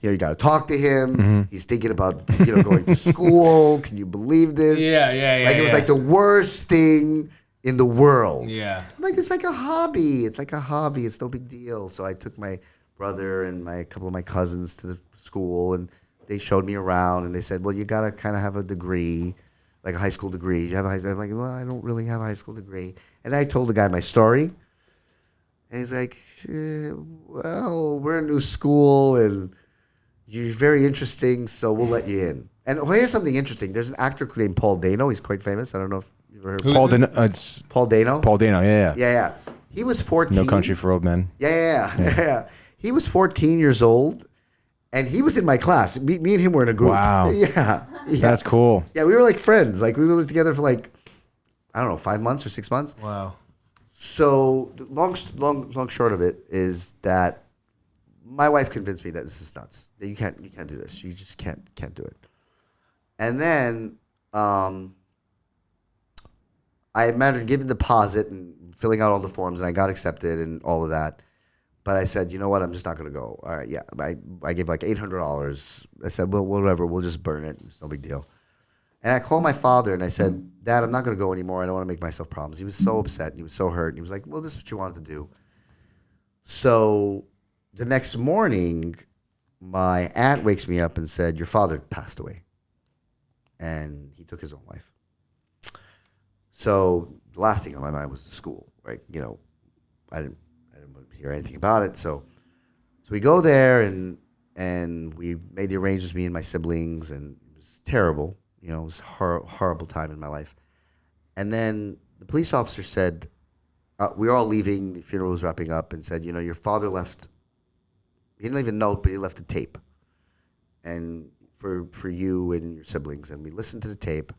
[SPEAKER 2] You got to talk to him.
[SPEAKER 3] Mm-hmm.
[SPEAKER 2] He's thinking about going to school. Can you believe this?
[SPEAKER 1] Yeah.
[SPEAKER 2] It was like the worst thing in the world.
[SPEAKER 1] Yeah.
[SPEAKER 2] It's like a hobby. It's like a hobby. It's no big deal. So I took my brother and a couple of my cousins to the school, and they showed me around, and they said, well, you got to kind of have a degree, like a high school degree. You have a high school. I'm like, well, I don't really have a high school degree. And I told the guy my story. And he's like, well, we're a new school, and you're very interesting, so we'll let you in. And here's something interesting. There's an actor named Paul Dano. He's quite famous. I don't know if you've ever heard of
[SPEAKER 3] Paul
[SPEAKER 2] him.
[SPEAKER 3] Dano.
[SPEAKER 2] Paul Dano?
[SPEAKER 3] Paul Dano, yeah.
[SPEAKER 2] Yeah. He was 14.
[SPEAKER 3] No Country for Old Men.
[SPEAKER 2] Yeah. He was 14 years old. And he was in my class. Me and him were in a group.
[SPEAKER 3] Wow.
[SPEAKER 2] Yeah.
[SPEAKER 3] That's cool.
[SPEAKER 2] Yeah, we were like friends. We were together for I don't know, 5 months or 6 months.
[SPEAKER 1] Wow.
[SPEAKER 2] So long short of it is that my wife convinced me that this is nuts. That you can't do this. You just can't do it. And then I imagined giving the deposit and filling out all the forms, and I got accepted and all of that. But I said, you know what? I'm just not going to go. All right, yeah. I gave $800. I said, well, whatever. We'll just burn it. It's no big deal. And I called my father, and I said, Dad, I'm not going to go anymore. I don't want to make myself problems. He was so upset. He was so hurt. And he was like, well, this is what you wanted to do. So the next morning, my aunt wakes me up and said, your father passed away. And he took his own life. So the last thing on my mind was the school, right? I didn't hear anything about it. So we go there, and we made the arrangements, me and my siblings, and it was terrible. It was a horrible time in my life. And then the police officer said, we were all leaving, the funeral was wrapping up, and said, your father left, he didn't leave a note, but he left a tape. And for you and your siblings. And we listened to the tape,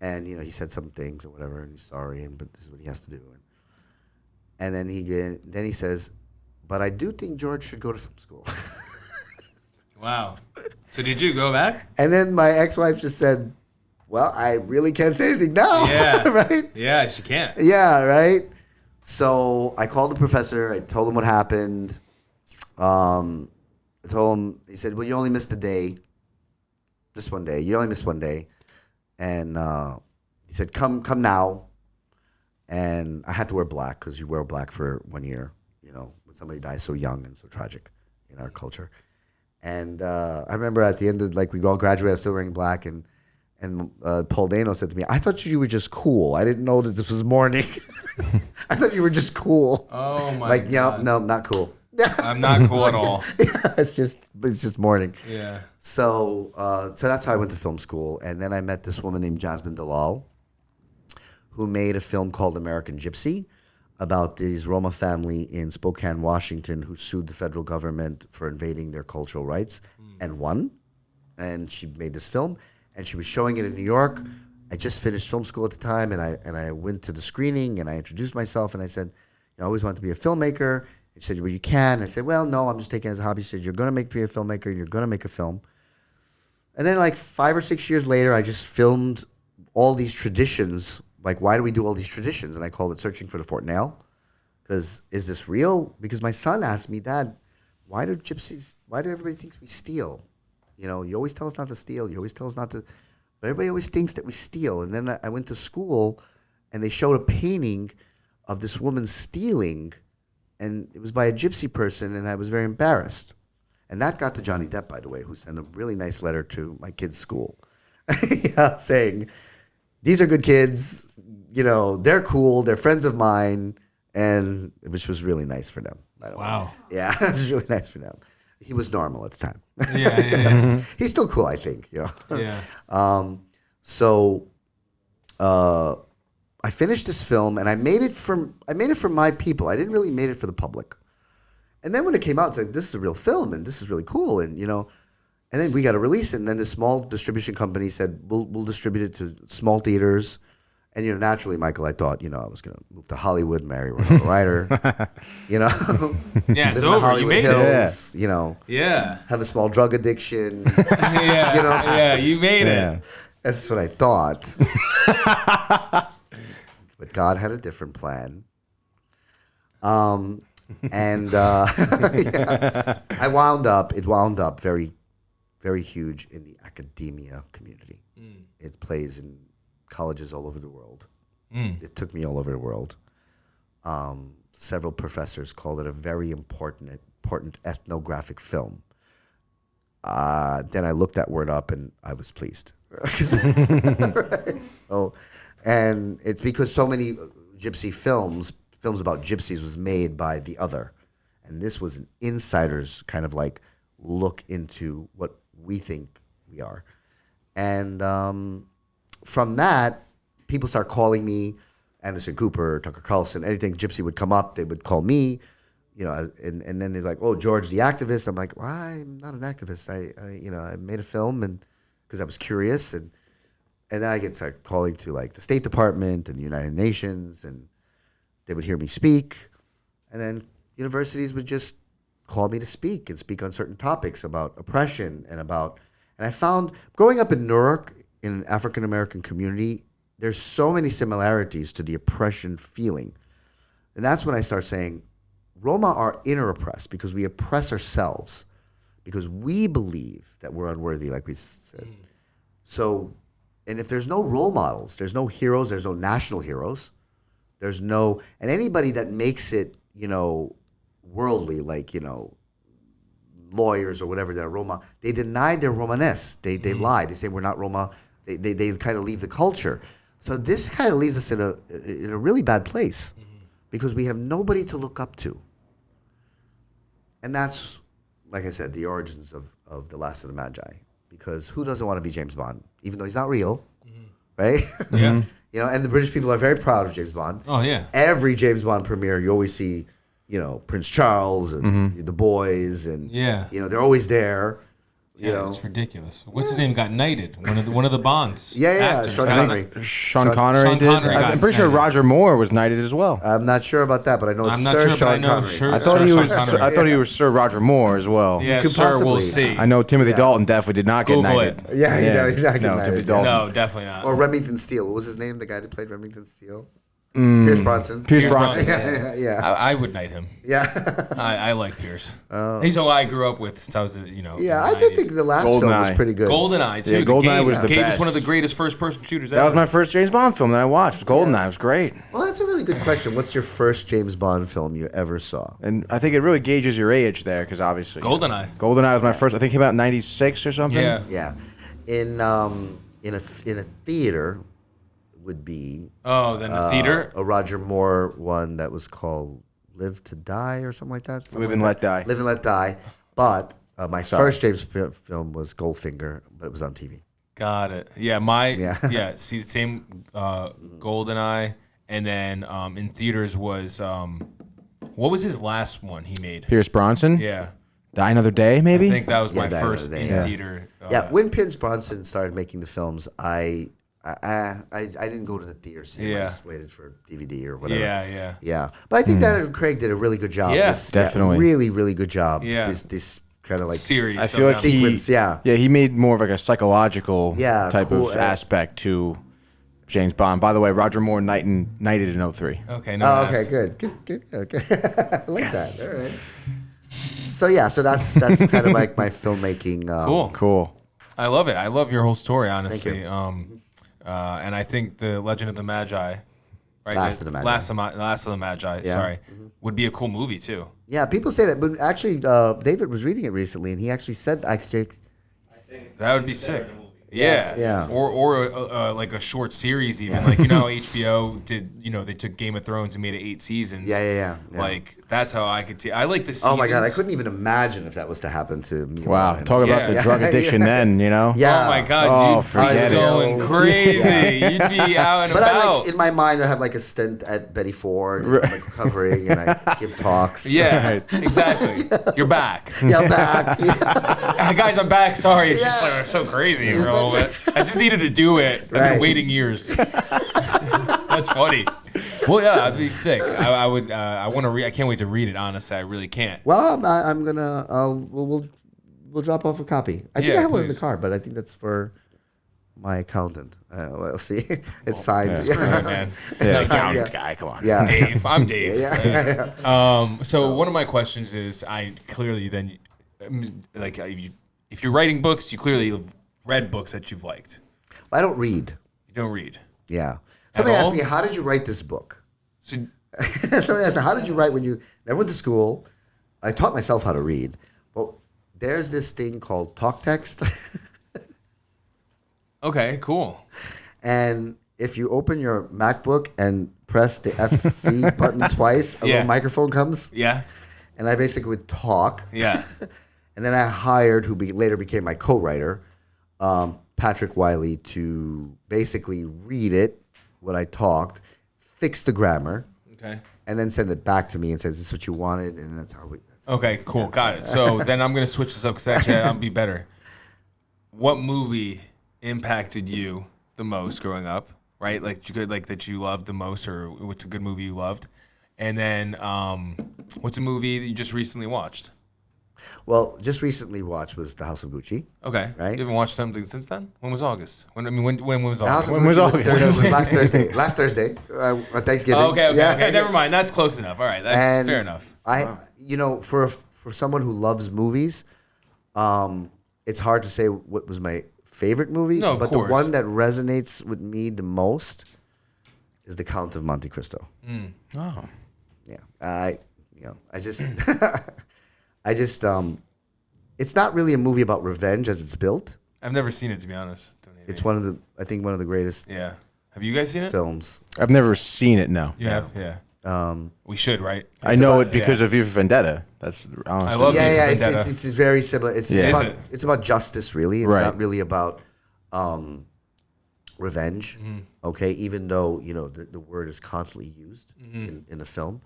[SPEAKER 2] and, he said some things or whatever, and he's sorry, but this is what he has to do. And then he says, but I do think George should go to film school.
[SPEAKER 1] Wow. So did you go back?
[SPEAKER 2] And then my ex-wife just said, well, I really can't say anything now.
[SPEAKER 1] Yeah.
[SPEAKER 2] Right?
[SPEAKER 1] Yeah, she can't.
[SPEAKER 2] Yeah, right? So I called the professor. I told him what happened. I told him, he said, well, you only missed a day. Just one day. You only missed one day. And he said, come now. And I had to wear black because you wear black for 1 year, when somebody dies so young and so tragic in our culture. And I remember at the end of, we all graduated, I was still wearing black, and Paul Dano said to me, I thought you were just cool. I didn't know that this was mourning. I thought you were just cool.
[SPEAKER 1] Oh, my God.
[SPEAKER 2] No, not cool.
[SPEAKER 1] I'm not cool at all.
[SPEAKER 2] Yeah, it's just mourning.
[SPEAKER 1] Yeah.
[SPEAKER 2] So that's how I went to film school. And then I met this woman named Jasmine Dalal, who made a film called American Gypsy. about this Roma family in Spokane, Washington, who sued the federal government for invading their cultural rights and won. And she made this film, and she was showing it in New York. I just finished film school at the time, and I went to the screening, and I introduced myself, and I said, I always wanted to be a filmmaker. And she said, well, you can. I said, well, no, I'm just taking it as a hobby. She said, you're going to be a filmmaker, and you're going to make a film. And then like 5 or 6 years later, I just filmed all these traditions. Like, why do we do all these traditions? And I called it Searching for the Fort Nail. Because is this real? Because my son asked me, Dad, why do everybody think we steal? You always tell us not to steal. You always tell us not to. But everybody always thinks that we steal. And then I went to school, and they showed a painting of this woman stealing. And it was by a gypsy person, and I was very embarrassed. And that got to Johnny Depp, by the way, who sent a really nice letter to my kid's school saying, these are good kids, they're cool, they're friends of mine, and which was really nice for them, by the way.
[SPEAKER 1] Wow.
[SPEAKER 2] Yeah, it was really nice for them. He was normal at the time.
[SPEAKER 1] Yeah.
[SPEAKER 2] He's still cool, I think.
[SPEAKER 1] Yeah.
[SPEAKER 2] So I finished this film, and I made it for my people. I didn't really make it for the public. And then when it came out, it's like, this is a real film, and this is really cool, and and then we got to release it. And then this small distribution company said, we'll distribute it to small theaters. And naturally, Michael, I thought, I was gonna move to Hollywood, marry Winona Ryder,
[SPEAKER 1] Yeah,
[SPEAKER 2] live
[SPEAKER 1] it's
[SPEAKER 2] in the
[SPEAKER 1] over. You
[SPEAKER 2] Hollywood
[SPEAKER 1] made
[SPEAKER 2] Hills,
[SPEAKER 1] it. Yeah.
[SPEAKER 2] have a small drug addiction.
[SPEAKER 1] Yeah. Yeah. You made it.
[SPEAKER 2] That's what I thought. But God had a different plan. And it wound up very, very huge in the academia community. It plays in colleges all over the world. It took me all over the world. Several professors called it a very important ethnographic film. Then I looked that word up, and I was pleased. Right? And it's because so many gypsy films about gypsies was made by the other. And this was an insider's kind of like look into what we think we are. And from that, people start calling me, Anderson Cooper, Tucker Carlson, anything gypsy would come up, they would call me, and then they're like, oh, George, the activist. I'm like, well, I'm not an activist. I made a film and because I was curious, and then I get started calling to like the State Department and the United Nations, and they would hear me speak, and then universities would just call me to speak on certain topics about oppression and I found growing up in Newark in an African American community, there's so many similarities to the oppression feeling. And that's when I start saying, Roma are inner oppressed because we oppress ourselves because we believe that we're unworthy, like we said. So, and if there's no role models, there's no heroes, there's no national heroes, and anybody that makes it, worldly, like, lawyers or whatever that are Roma, they deny their Romanesque. They lie. They say we're not Roma. They kind of leave the culture. So this kind of leaves us in a really bad place because we have nobody to look up to. And that's, like I said, the origins of The Last of the Magi. Because who doesn't want to be James Bond, even though he's not real, right?
[SPEAKER 1] Yeah.
[SPEAKER 2] And the British people are very proud of James Bond.
[SPEAKER 1] Oh, yeah.
[SPEAKER 2] Every James Bond premiere, you always see, Prince Charles and the boys, and they're always there.
[SPEAKER 1] It's ridiculous. What's his name got knighted? One of the Bonds.
[SPEAKER 2] Sean Connery.
[SPEAKER 3] Sean Connery did. I'm pretty sure Roger Moore was knighted as well.
[SPEAKER 2] I'm not sure about that, but I know it's Sir Sean Connery.
[SPEAKER 3] I thought he was Sir Roger Moore as well.
[SPEAKER 1] Yeah, Sir, we'll see.
[SPEAKER 3] I know Timothy Dalton definitely did not get knighted.
[SPEAKER 2] He's not getting knighted.
[SPEAKER 3] Timothy Dalton.
[SPEAKER 1] No, definitely not.
[SPEAKER 2] Or Remington Steele. What was his name? The guy that played Remington Steele? Pierce Bronson.
[SPEAKER 3] Pierce Bronson.
[SPEAKER 2] Yeah.
[SPEAKER 1] I would knight him.
[SPEAKER 2] Yeah.
[SPEAKER 1] I like Pierce. He's who I grew up with since I was,
[SPEAKER 2] Yeah, I did think the last film was pretty good.
[SPEAKER 1] GoldenEye, too.
[SPEAKER 3] Yeah, GoldenEye was the
[SPEAKER 1] Gabe
[SPEAKER 3] best.
[SPEAKER 1] is one of the greatest first-person shooters ever.
[SPEAKER 3] That was my first James Bond film that I watched. GoldenEye was great.
[SPEAKER 2] Well, that's a really good question. What's your first James Bond film you ever saw?
[SPEAKER 3] And I think it really gauges your age there, because obviously
[SPEAKER 1] GoldenEye.
[SPEAKER 3] GoldenEye was my first. I think it came out in '96 or something.
[SPEAKER 1] Yeah.
[SPEAKER 2] Yeah. In a theater would be
[SPEAKER 1] then the theater.
[SPEAKER 2] a Roger Moore one that was called Live to Die or something like that.
[SPEAKER 3] Live and Let Die.
[SPEAKER 2] Live and Let Die. But my first James film was Goldfinger, but it was on TV.
[SPEAKER 1] Got it. Yeah, See, same GoldenEye, and then in theaters was what was his last one he made?
[SPEAKER 3] Pierce Bronson.
[SPEAKER 1] Yeah,
[SPEAKER 3] Die Another Day, maybe.
[SPEAKER 1] I think that was
[SPEAKER 2] Yeah,
[SPEAKER 1] my
[SPEAKER 2] Die
[SPEAKER 1] first
[SPEAKER 2] Another Day,
[SPEAKER 1] in
[SPEAKER 2] yeah.
[SPEAKER 1] theater.
[SPEAKER 2] When Pierce Bronson started making the films, I didn't go to the theater. Cinema. I
[SPEAKER 1] Yeah.
[SPEAKER 2] just waited for DVD or whatever.
[SPEAKER 1] Yeah.
[SPEAKER 2] But I think that Craig did a really good job.
[SPEAKER 1] Yeah.
[SPEAKER 3] Definitely.
[SPEAKER 2] really, really good job.
[SPEAKER 1] Yeah.
[SPEAKER 2] This kind of like
[SPEAKER 1] Series.
[SPEAKER 3] I feel like
[SPEAKER 2] sequence.
[SPEAKER 3] he made more of like a psychological type
[SPEAKER 2] cool,
[SPEAKER 3] of aspect to James Bond. By the way, Roger Moore knighted in 03.
[SPEAKER 1] Okay, no.
[SPEAKER 2] Oh, okay, good. Okay. I like that. All right. So that's kind of like my filmmaking.
[SPEAKER 1] Cool.
[SPEAKER 3] Cool.
[SPEAKER 1] I love it. I love your whole story, honestly.
[SPEAKER 2] Thank you.
[SPEAKER 1] And I think the Legend of the Magi, right?
[SPEAKER 2] Last of the Magi.
[SPEAKER 1] Last of the Magi.
[SPEAKER 2] Yeah.
[SPEAKER 1] Sorry, would be a cool movie too.
[SPEAKER 2] Yeah, people say that, but actually, David was reading it recently, and he actually said,
[SPEAKER 1] That would be sick. Yeah.
[SPEAKER 2] Yeah.
[SPEAKER 1] Or like a short series even. Like, you know, HBO did, they took Game of Thrones and made it 8 seasons.
[SPEAKER 2] Yeah.
[SPEAKER 1] Like, that's how I could see. I like the seasons.
[SPEAKER 2] Oh my God, I couldn't even imagine if that was to happen to me.
[SPEAKER 3] Wow. Talk about the drug addiction then,
[SPEAKER 2] Yeah.
[SPEAKER 1] Oh my God, you'd
[SPEAKER 3] forget
[SPEAKER 1] be
[SPEAKER 3] it.
[SPEAKER 1] going crazy. You'd be out and
[SPEAKER 2] But
[SPEAKER 1] about.
[SPEAKER 2] in my mind, I have like a stint at Betty Ford, and I'm like recovering, and I give talks.
[SPEAKER 1] Yeah, exactly. You're back.
[SPEAKER 2] Yeah, I'm back. Yeah.
[SPEAKER 1] Guys, I'm back. Sorry, it's just
[SPEAKER 2] Yeah.
[SPEAKER 1] like, so crazy for a little bit. I just needed to do it. I've been
[SPEAKER 2] Right.
[SPEAKER 1] waiting years. That's funny. Well, yeah, that'd be sick. I would. I want to read. I can't wait to read it. Honestly, I really can't.
[SPEAKER 2] Well, I'm gonna. We'll drop off a copy. I think
[SPEAKER 1] Yeah,
[SPEAKER 2] I have one in the
[SPEAKER 1] please.
[SPEAKER 2] car, but I think that's for my accountant. We'll see. It's signed.
[SPEAKER 1] All right, man.
[SPEAKER 3] Yeah,
[SPEAKER 2] accountant
[SPEAKER 3] guy, come on.
[SPEAKER 2] Yeah.
[SPEAKER 1] Dave. I'm Dave.
[SPEAKER 2] Yeah.
[SPEAKER 1] So one of my questions is, I clearly then, like, if you're writing books, you clearly have read books that you've liked.
[SPEAKER 2] I don't read.
[SPEAKER 1] You don't read.
[SPEAKER 2] Yeah. Somebody
[SPEAKER 1] all?
[SPEAKER 2] asked me, "How did you write this book?"
[SPEAKER 1] So
[SPEAKER 2] Somebody asked, "How did you write when you never went to school?" I taught myself how to read. Well, there's this thing called talk text,
[SPEAKER 1] okay, cool.
[SPEAKER 2] and if you open your MacBook and press the FC button twice, a
[SPEAKER 1] Yeah.
[SPEAKER 2] little microphone comes,
[SPEAKER 1] Yeah.
[SPEAKER 2] and I basically would talk.
[SPEAKER 1] Yeah.
[SPEAKER 2] And then I hired, later became my co-writer, Patrick Wiley, to basically read it, what I talked, fix the grammar,
[SPEAKER 1] Okay.
[SPEAKER 2] and then send it back to me and says, "This is what you wanted," and that's how we.
[SPEAKER 1] Okay, cool. Got it. So then I'm going to switch this up because actually I'll be better. What movie impacted you the most growing up, right? Like that you loved the most, or what's a good movie you loved? And then what's a movie that you just recently watched?
[SPEAKER 2] Well, just recently watched was The House of Gucci.
[SPEAKER 1] Okay.
[SPEAKER 2] Right.
[SPEAKER 1] You haven't watched something since then? When was August? When was
[SPEAKER 2] The House
[SPEAKER 1] August?
[SPEAKER 2] of
[SPEAKER 3] When was
[SPEAKER 2] Gucci
[SPEAKER 3] August?
[SPEAKER 2] was last Thursday. Last Thursday, on Thanksgiving.
[SPEAKER 1] Oh, okay.
[SPEAKER 2] Yeah.
[SPEAKER 1] Never mind. That's close enough. All right. That's
[SPEAKER 2] And
[SPEAKER 1] fair enough.
[SPEAKER 2] For someone who loves movies, it's hard to say what was my favorite movie.
[SPEAKER 1] No, of
[SPEAKER 2] but
[SPEAKER 1] course.
[SPEAKER 2] the one that resonates with me the most is The Count of Monte Cristo.
[SPEAKER 3] Oh.
[SPEAKER 2] Yeah, I just, it's not really a movie about revenge as it's built.
[SPEAKER 1] I've never seen it, to be honest.
[SPEAKER 2] It's one of the greatest
[SPEAKER 1] Yeah. Have you guys seen it?
[SPEAKER 2] films.
[SPEAKER 3] I've never seen it, no.
[SPEAKER 1] You have? Yeah. We should, right?
[SPEAKER 3] I know
[SPEAKER 2] about-
[SPEAKER 3] it because of V for Vendetta. That's honestly.
[SPEAKER 1] I love
[SPEAKER 2] Yeah,
[SPEAKER 1] V for
[SPEAKER 2] yeah,
[SPEAKER 1] Vendetta.
[SPEAKER 2] it's very similar. It's
[SPEAKER 3] Yeah.
[SPEAKER 1] Is it?
[SPEAKER 2] it's about justice, really. It's
[SPEAKER 3] Right.
[SPEAKER 2] not really about revenge. Okay, even though the word is constantly used in the film,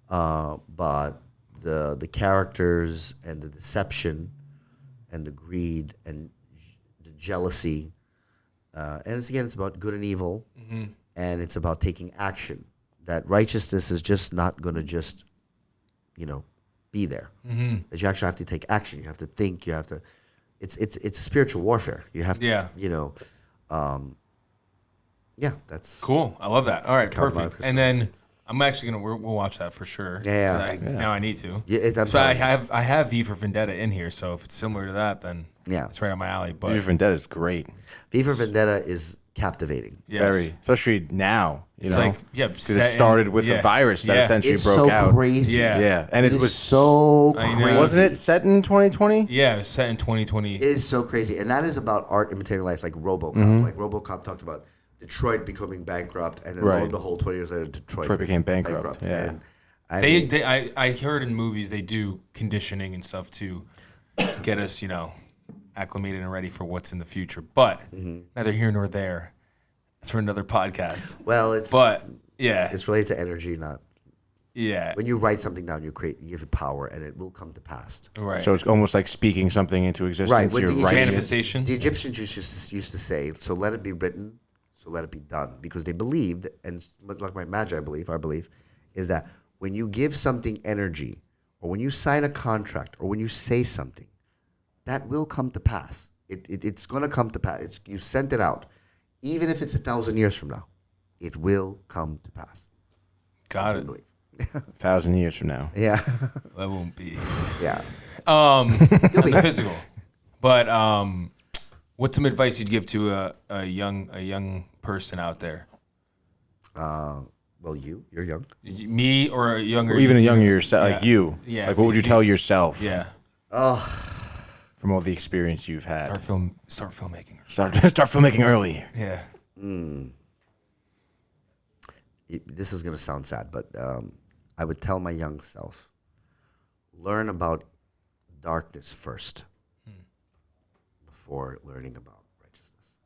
[SPEAKER 2] but the characters and the deception and the greed and the jealousy, and it's about good and evil, and it's about taking action. That righteousness is just not going to just be there. That you actually have to take action. You have to think. You have to. It's a spiritual warfare. You have to.
[SPEAKER 1] Yeah.
[SPEAKER 2] Yeah, that's
[SPEAKER 1] Cool. I love that. All right,
[SPEAKER 2] Count of
[SPEAKER 1] perfect.
[SPEAKER 2] Monte
[SPEAKER 1] And then I'm actually we'll watch that for sure.
[SPEAKER 2] Yeah.
[SPEAKER 1] Now I need to.
[SPEAKER 2] Yeah, I'm
[SPEAKER 1] So I
[SPEAKER 2] telling you.
[SPEAKER 1] have V for Vendetta in here, so if it's similar to that, then
[SPEAKER 2] Yeah.
[SPEAKER 1] it's right on my alley.
[SPEAKER 3] V
[SPEAKER 1] But
[SPEAKER 3] for Vendetta is great.
[SPEAKER 2] V for Vendetta is captivating.
[SPEAKER 1] yes.
[SPEAKER 3] Very. Especially now.
[SPEAKER 1] It's like
[SPEAKER 3] Because it started with a virus that essentially
[SPEAKER 2] It's
[SPEAKER 3] broke
[SPEAKER 2] so
[SPEAKER 3] out.
[SPEAKER 2] crazy.
[SPEAKER 1] Yeah.
[SPEAKER 3] Yeah. And
[SPEAKER 2] It
[SPEAKER 3] it
[SPEAKER 2] is
[SPEAKER 3] was
[SPEAKER 2] so
[SPEAKER 1] I know.
[SPEAKER 2] crazy.
[SPEAKER 3] Wasn't it set in 2020?
[SPEAKER 1] Yeah, it was set in 2020.
[SPEAKER 2] It is so crazy, and that is about art imitating life, like RoboCop.
[SPEAKER 3] Mm-hmm.
[SPEAKER 2] Like RoboCop talked about Detroit becoming bankrupt, and then
[SPEAKER 3] Right.
[SPEAKER 2] lo and behold, 20 years later, Detroit
[SPEAKER 3] became bankrupt, yeah.
[SPEAKER 2] And I mean,
[SPEAKER 1] I heard in movies they do conditioning and stuff to get us, acclimated and ready for what's in the future. But neither here nor there. It's for another podcast.
[SPEAKER 2] well, it's
[SPEAKER 1] But Yeah.
[SPEAKER 2] It's related to energy, not.
[SPEAKER 1] Yeah.
[SPEAKER 2] When you write something down, you give it power, and it will come to pass.
[SPEAKER 1] Right.
[SPEAKER 3] So it's almost like speaking something into existence.
[SPEAKER 2] Right. With
[SPEAKER 3] You're
[SPEAKER 2] the
[SPEAKER 3] writing it.
[SPEAKER 1] Manifestation.
[SPEAKER 2] The Egyptians used to say, "So let it be written, so let it be done," because they believed, and like my Magi belief, our belief, is that when you give something energy, or when you sign a contract, or when you say something, that will come to pass. It's going to come to pass. You sent it out, even if it's 1,000 years from now, it will come to pass.
[SPEAKER 1] Got
[SPEAKER 2] That's
[SPEAKER 1] it.
[SPEAKER 2] my belief.
[SPEAKER 3] 1,000 years from now.
[SPEAKER 2] Yeah,
[SPEAKER 1] That won't be.
[SPEAKER 2] yeah.
[SPEAKER 1] The physical. But what's some advice you'd give to a young person out there?
[SPEAKER 2] Well, you're young.
[SPEAKER 1] Me or a younger?
[SPEAKER 3] Or even a younger yourself, like
[SPEAKER 1] Yeah.
[SPEAKER 3] you.
[SPEAKER 1] Yeah,
[SPEAKER 3] Like, what would you tell yourself
[SPEAKER 1] Yeah.
[SPEAKER 3] from all the experience you've had?
[SPEAKER 1] Start filmmaking.
[SPEAKER 3] Start filmmaking early.
[SPEAKER 1] Yeah.
[SPEAKER 2] This is going to sound sad, but I would tell my young self, learn about darkness first before learning about righteousness.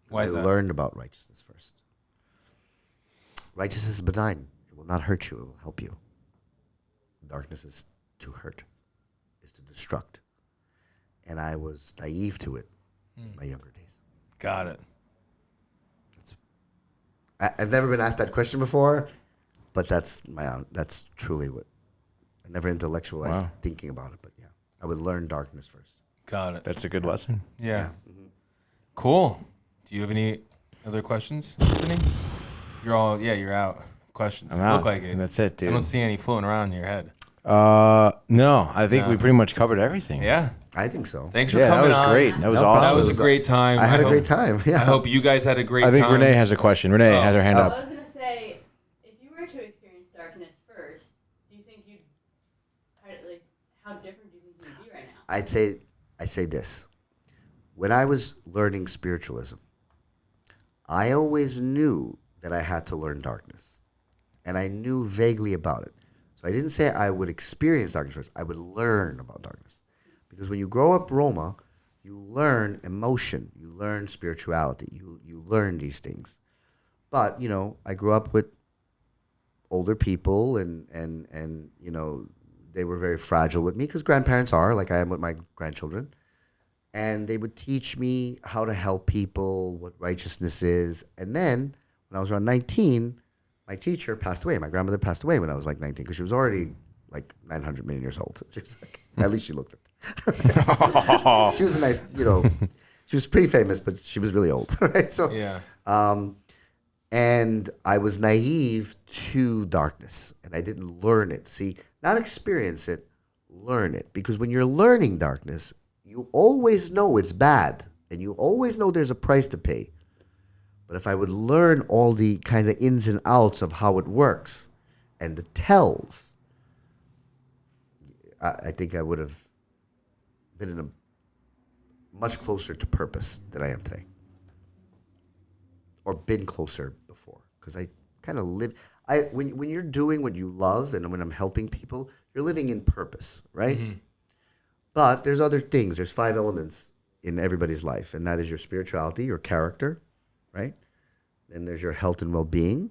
[SPEAKER 1] Why is
[SPEAKER 2] I
[SPEAKER 1] that?
[SPEAKER 2] learned about righteousness first. Righteousness is benign. It will not hurt you. It will help you. Darkness is to hurt, is to destruct. And I was naive to it in my younger days.
[SPEAKER 1] Got it.
[SPEAKER 2] I've never been asked that question before, but that's truly what I never intellectualized thinking about it. But yeah, I would learn darkness first.
[SPEAKER 1] Got it.
[SPEAKER 3] That's a good lesson.
[SPEAKER 1] Yeah. Cool. Do you have any other questions, Anthony? You're out. Questions.
[SPEAKER 3] I'm
[SPEAKER 1] You
[SPEAKER 3] out.
[SPEAKER 1] Look like it.
[SPEAKER 3] And that's it, dude.
[SPEAKER 1] I don't see any floating around in your head.
[SPEAKER 3] No, I think we pretty much covered everything.
[SPEAKER 1] Yeah.
[SPEAKER 2] I think so.
[SPEAKER 1] Thanks for
[SPEAKER 3] Yeah, that
[SPEAKER 1] coming
[SPEAKER 3] was
[SPEAKER 1] on.
[SPEAKER 3] great. That was
[SPEAKER 2] No
[SPEAKER 3] awesome.
[SPEAKER 1] That was a
[SPEAKER 2] Awesome.
[SPEAKER 1] great time.
[SPEAKER 2] I had a
[SPEAKER 1] hope-
[SPEAKER 2] great time. Yeah.
[SPEAKER 1] I hope you guys had a great
[SPEAKER 3] I think
[SPEAKER 1] time.
[SPEAKER 3] Renee has a question. Renee has her hand
[SPEAKER 4] I
[SPEAKER 3] up.
[SPEAKER 4] was going to say, if you were to experience darkness first, do you think how different do you think you'd be right now?
[SPEAKER 2] I say this. When I was learning spiritualism, I always knew that I had to learn darkness. And I knew vaguely about it. So I didn't say I would experience darkness first. I would learn about darkness. Because when you grow up Roma, you learn emotion. You learn spirituality. You learn these things. But, I grew up with older people and they were very fragile with me because grandparents are, like I am with my grandchildren. And they would teach me how to help people, what righteousness is. And then when I was around 19, my teacher passed away. My grandmother passed away when I was like 19 because she was already like 900 million years old. She was like, at least she looked it. She was a nice, she was pretty famous, but she was really old, right? So,
[SPEAKER 1] Yeah.
[SPEAKER 2] and I was naive to darkness, and I didn't learn it. See, not experience it, learn it. Because when you're learning darkness, you always know it's bad, and you always know there's a price to pay. But if I would learn all the kind of ins and outs of how it works and the tells, I think I would have been in a much closer to purpose than I am today. Or been closer before. Because I kind of live... When you're doing what you love and when I'm helping people, you're living in purpose, right? Mm-hmm. But there's other things. There's 5 elements in everybody's life, and that is your spirituality, your character, right? Then there's your health and well-being.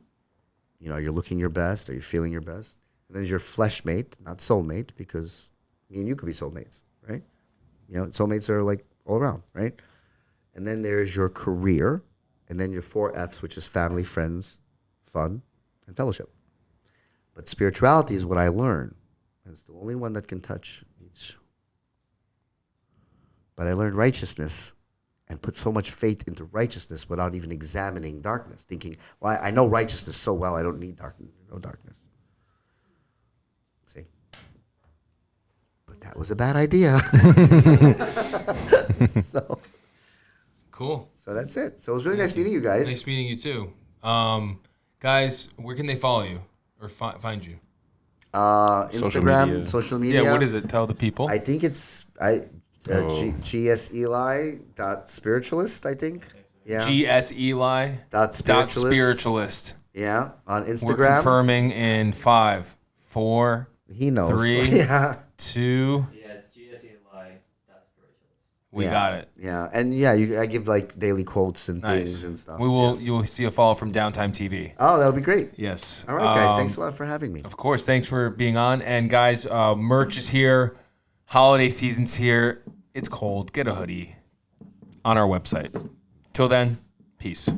[SPEAKER 2] You're looking your best. Are you feeling your best? And then there's your flesh mate, not soulmate, because me and you could be soulmates, right? Soulmates are like all around, right? And then there's your career, and then your 4 F's, which is family, friends, fun, and fellowship. But spirituality is what I learn. And it's the only one that can touch each. But I learned righteousness and put so much faith into righteousness without even examining darkness, thinking, well, I know righteousness so well, I don't need no darkness. See? But that was a bad idea.
[SPEAKER 1] Cool.
[SPEAKER 2] So that's it. So it was really nice meeting you guys.
[SPEAKER 1] Nice meeting you too. Guys, where can they follow you or find you?
[SPEAKER 2] Instagram, social media.
[SPEAKER 1] Yeah, what is it? Tell the people.
[SPEAKER 2] I think it's gseli.spiritualist, I think. Yeah.
[SPEAKER 1] GSEli.
[SPEAKER 2] .spiritualist. Yeah, on Instagram.
[SPEAKER 1] We're confirming in 5, 4,
[SPEAKER 2] He knows.
[SPEAKER 1] 3,
[SPEAKER 2] Yeah.
[SPEAKER 1] 2,
[SPEAKER 4] Yes, GSELI.spiritualist.
[SPEAKER 1] We
[SPEAKER 2] Yeah.
[SPEAKER 1] got it.
[SPEAKER 2] Yeah, and I give like daily quotes and things and stuff.
[SPEAKER 1] You'll see a follow from Downtime TV.
[SPEAKER 2] Oh, that would be great.
[SPEAKER 1] Yes.
[SPEAKER 2] All right, guys. Thanks a lot for having me.
[SPEAKER 1] Of course. Thanks for being on. And guys, merch is here. Holiday season's here. It's cold. Get a hoodie on our website. Till then, peace.